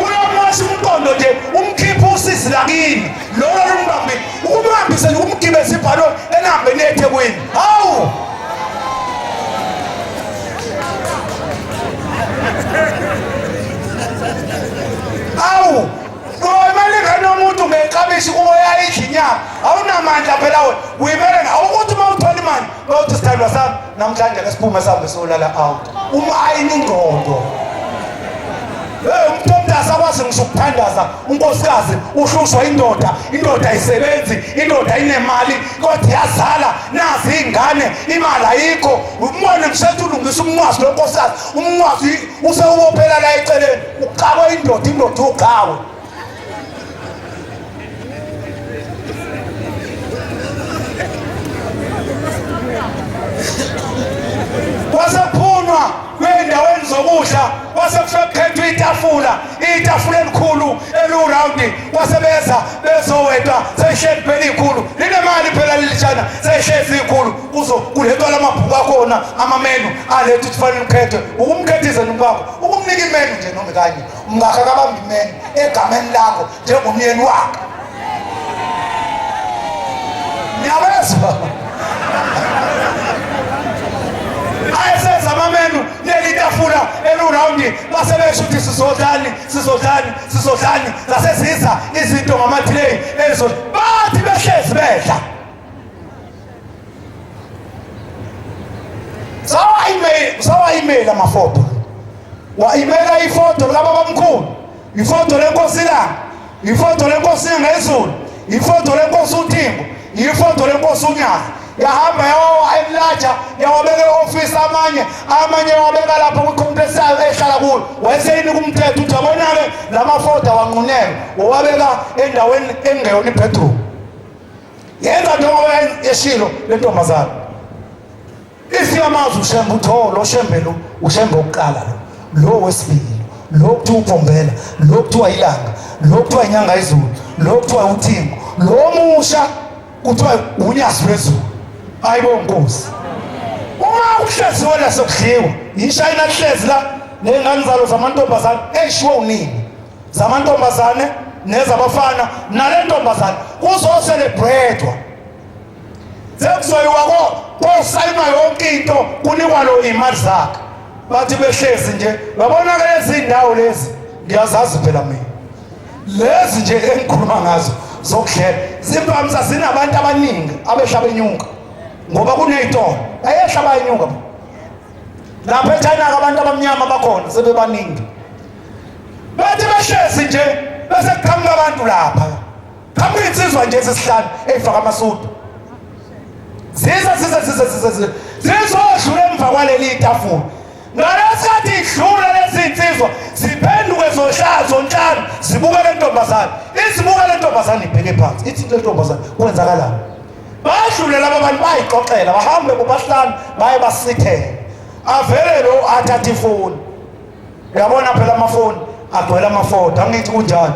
uyamosha umqondo nje umkhiphe usisi lakini lolo lumbambi ukumbambise nje umgibeza ibhaloni enambeni eThekwini. Hawu awu imali nomuntu ngeqabishi umoya idlinyama awunamandla phela wena uyibele awukuthi uma uthola imali bayothi sithandwa sami namhlanje ke siphume sambe solala out ayini ingqondo. Umuntu omdala akwazi ngisho ukuthandaza unkosikazi uhlushwa indoda ayisebenzi indoda inemali kodwa iyazala nazi ingane imali ayikho umbone ngisethu ulungisa umnqwazi lonkosikazi umnqwazi usewubophela la eceleni uqhawe indoda uqhawe. Wasephunywa kwendaweni zokudla wasekukhethwa itafula elikhulu eliwurawundi wasebeza bezowetwa seyihleli phela ikhulu linemali phela lilitshana seyihlezi ikhulu kulethwa lamabhuku akhona amamenu alethu kufanele ukhethwe ukumkhethise nomkakho ukumnika imenu nje noma kanye umngakho akabamba imenu egameni lakho njengomyeni wakhe. Niyabezwa ayeseza amamenu leli tafula eliwurawundi basebesho ukuthi sizodlani zasesiza izinto ngamathileyi bathi behlezi bedla. Sawa-email amafoto wa-emaila ifoto likababamkhulu ifoto lenkosi ilanga ifoto lenkosi ngezulu ifoto lenkosi uThimbo ifoto lenkosi uNyasa yahamba emlaja yawabeka e-office amanye wabeka lapha kwi-complex ehlala kuyo wayeseyinika umthetho ukuthi abona-ke lamafoto awanquneka wawabeka endaweni engeyona ibedroom. Yenza njengoba yeshilo le ntombazane ifika amazwi uShembe utholo uShembe wokuqala lo wesibili lo kuthiwa uBhombela lo kuthiwa ilanga lo kuthiwa inyanga izulu lo kuthiwa uThimbo lo musha kuthiwa uNyasa wezulu. Ayibonge Nkosi. Uma uhlezi wena sokudliwa yishayina lihlezi la nengane zalo zamantombazane eshiwo unini zamantombazane nezabafana nale ntombazane kuzo-celebrate-wa sekuzoyiwa kosayinwa yonke into kunikwa lo imali zakhe bathi behlezi nje babona-ke lezi ndawo lezi ngiyazazi phela mina lezi nje engikhuluma ngazo zokudlela zimpamisa zinabantu abaningi abehlaba enyunga ngoba kuney'tolo ayehlaba enyunga lapha eChina-ke abantu abamnyama bakhona sebebaningi bathi behlezi nje bese kuqhamuka abantu lapha qhamuka insizwa nje ezisihlanu ey'faka amasudu zizodlula emva kwaleli tafula ngalesikhathi idlula lezi nsizwa ziphenduke zonhlanu zibuke le ntombazane izibuke le ntombazane ibheke phansi ithi le ntombazane kwenzakalani badlule laba bantu bayixoxela bahambe bobahlanu baye basithele avele lo athatha ifoni uyabona phela amafoni agcwele amafoto angithi kunjani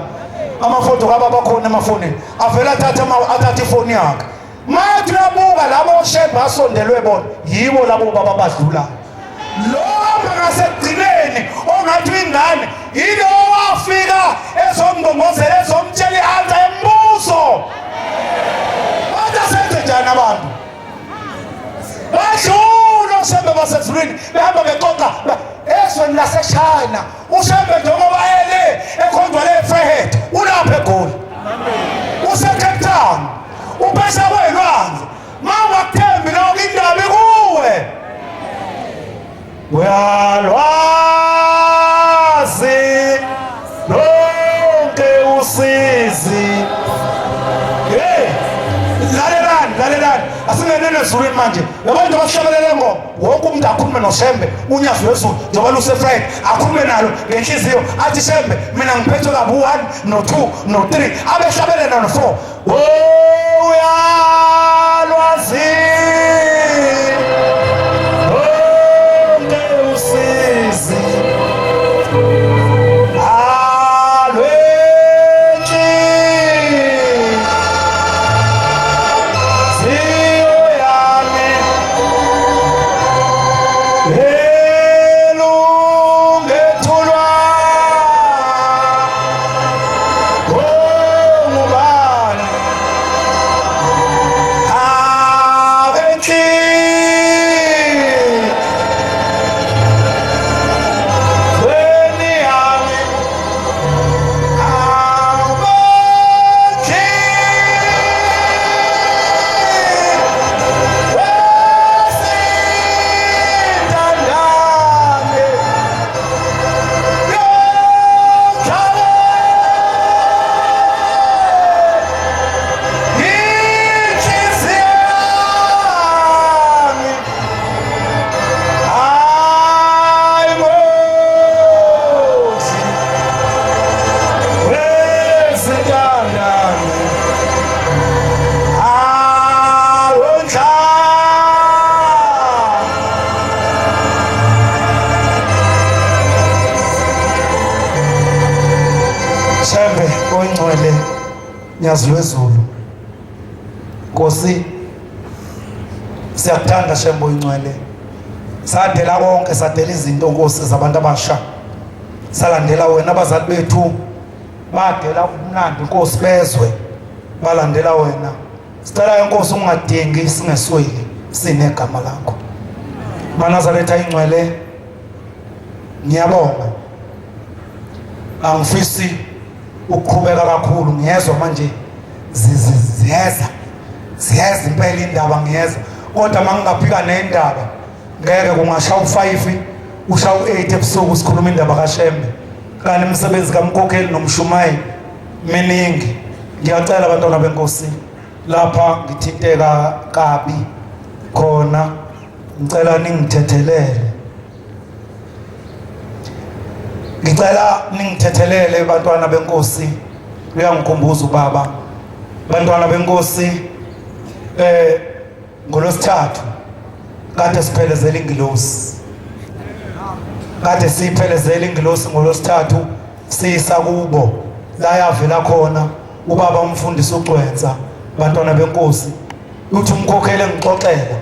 amafoto kababa khona emafonini avela athatha ifoni yakhe mathi uyabuka labo shembe asondelwe bona yibo labo baba badlulayo lo ngasekugcineni ongathi ingane yilo wafika ezombongozela ezomtshela ihanza embuzo basenze njani abantu badlula ushembe basezulwini behamba beqoqa ezweni laseChina ushembe njengoba ele ekhondwa leFreehead ulapha eGoli useCape Town ubesha kwelwanze mawakuthembi lokho indaba ikuwe uyalwazi lonke usizi lalelani asingenene ezulwini manje labantu abashabelele ngoma wonke umuntu akhulume noShembe unyazo wezulu njengoba luseFriday akhulume nalo ngenhliziyo athi Shembe mina ngiphethwe kabi 1 no2 no3 abehlabelena no4 uyalwazi lonke usizi Shembe oyingcwele nyazi lwezulu Nkosi siyakuthanda Shembe oyingcwele sadela konke sadela izinto Nkosi zabantu abasha salandela wena abazali bethu badela umnandi Nkosi bezwe balandela wena sicela Nkosi ungadingi singesweli sinegama lakho Banazaretha ingcwele ngiyabonga angifisi ukuqhubeka kakhulu ngiyezwa manje ziyeza impela indaba ngiyeza kodwa mangingaphika nendaba ngeke kungashaya u5 ushaya u8 ebusuku sikhuluma indaba kaShembe kanti umsebenzi kaMkhokheli noMshumayeli miningi ngiyacela abantwana benkosi lapha ngithinteka kabi khona ngicela ningithethelele ngicela ningithethelele bantwana benkosi uyangikhumbuza ubaba bantwana benkosi ngolosithathu kade siphelezela ingilosi kade siphelezela ingilosi ngolosithathu sisa kubo la yavela khona ubaba umfundisi uCwenza bantwana benkosi uthi uMkhokheli ngixoxela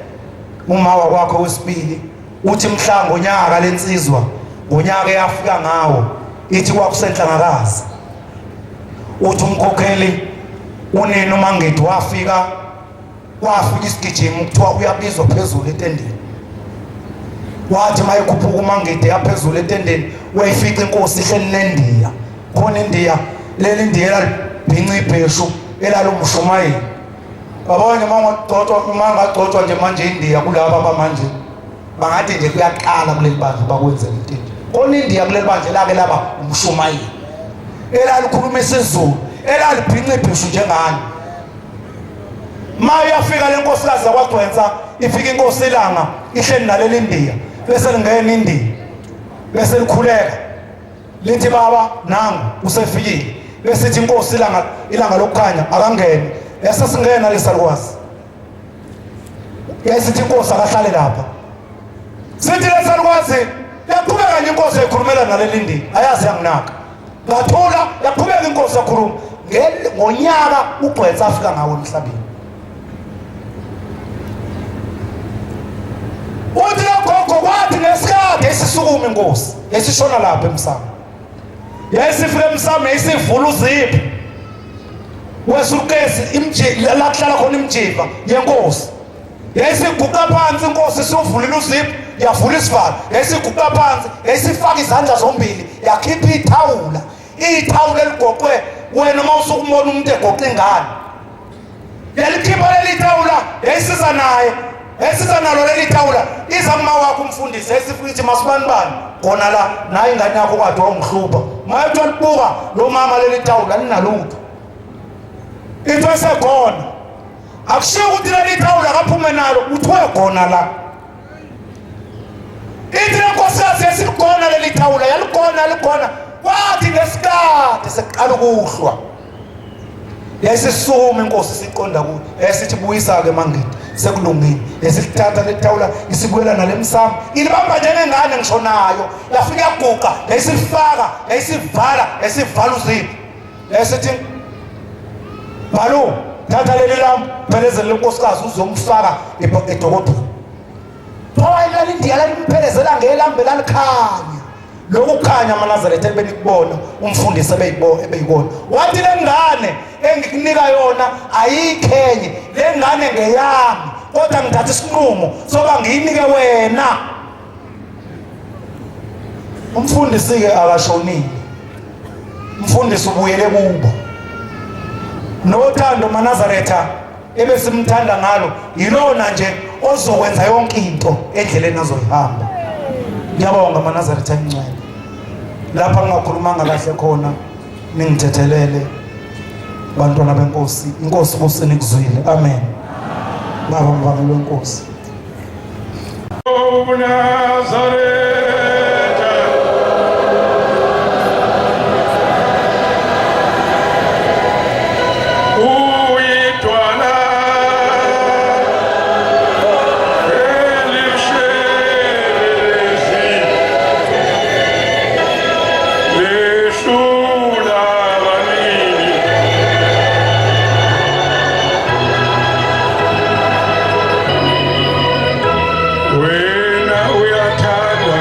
umawa kwakho wesibili uthi mhla ngonyaka lensizwa ngonyaka eyafika ngawo ithi kwakusenhlangakazi uthi uMkhokheli unina uMangithi wafika isigijimi kuthiwa uyabizwa phezulu etendeni wathi mayekhuphuka uMangithi yaphezulu etendeni wayifica inkosi ihleli neNdiya khona iNdiya leli Ndiya elalibhinca ibheshu elalumshumayeli babona mangagcotshwa nje manje iNdiya kulaba abamanje bangathi nje kuyaqala kuleli bandla bakwenzela into khona iNdiya kuleli bandla lake laba umshumayeli elalikhuluma isiZulu elalibhinca ibheshu njengani Maya yafika lenkosikazi yakwaGcwensa ifika inkosi ilanga ihleli naleli Ndiya bese lingena iNdiya bese likhuleka lithi baba nangu usefikile bese ithi inkosi ilanga lokukhanya akangene bese singena lesalukwazi bese ithi inkosi akahlale lapha sithi lesalukwazi yaqhubeka nje inkosi ekhulumela naleli Ndiya ayazi yanginaka ngathula yaqhubeka inkosi yakhuluma ngonyaka uGqwetha afika ngawo emhlabeni. Uthi gogo kwathi ngesikhathi esisukuma inkosi esishona lapha emsamo yayisifika emsamo yayisivula uzipho wesurukesi la kuhlala khona imjiva yenkosi yayisiguqa phansi inkosi isivulile uzipho yavula isivalo yayisiguqa phansi yayisifaka izandla zombili yakhipha ithawula eligoqwe wena uma usukumona umuntu egoqa ingane yalikhipha leli thawula yayisiza naye yayisiza nalo leli thawula iza kuma wakho umfundisi yayisifithi masibanibani khona la naye ingane yakho kade wangihlupa mayethi walibuka lo mama leli thawula linalutho into esekhona akushiyo ukuthi leli thawula kaphume nalo uthiwe khona la ithi lenkosikazi yasikhona leli thawula yalikhona kwathi ngesikhathi seqala ukuhlwa yayisisukuma inkosi siqonda kuyo yayisithi buyisa-ke mangidi sekulungile yayisithatha le thawula isibuyela nalemsamo ilibamba njengengane ngisho nayo yafika yaguqa yayisifaka yayisivala uzipho yayisithi balo thatha leli lambu phelezele lenkosikazi uzomfaka edokodweni wayilalindiya limphelezela ngelambu elalikhanya lokhu kukhanya amaNazaretha ebenikubona umfundisi ebeyibona wathi le ngane engikunika yona ayikhenye le ngane ngeyami kodwa ngithatha isinqumo soba ngiyinike wena. Umfundisi-ke akashonile, umfundisi ubuyele kubo nothando amaNazaretha ebesimthanda ngalo yilona nje ozokwenza yonke into endleleni azoyihamba. Ngiyabonga amaNazaretha angcwele lapha ngingakhulumanga kahle khona ningithethelele bantwana benkosi. Inkosi kusenikuzwile. Amen. Baba ngibambe lenkosi. Oh Nazareth wena uyathanda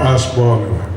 Asibonge.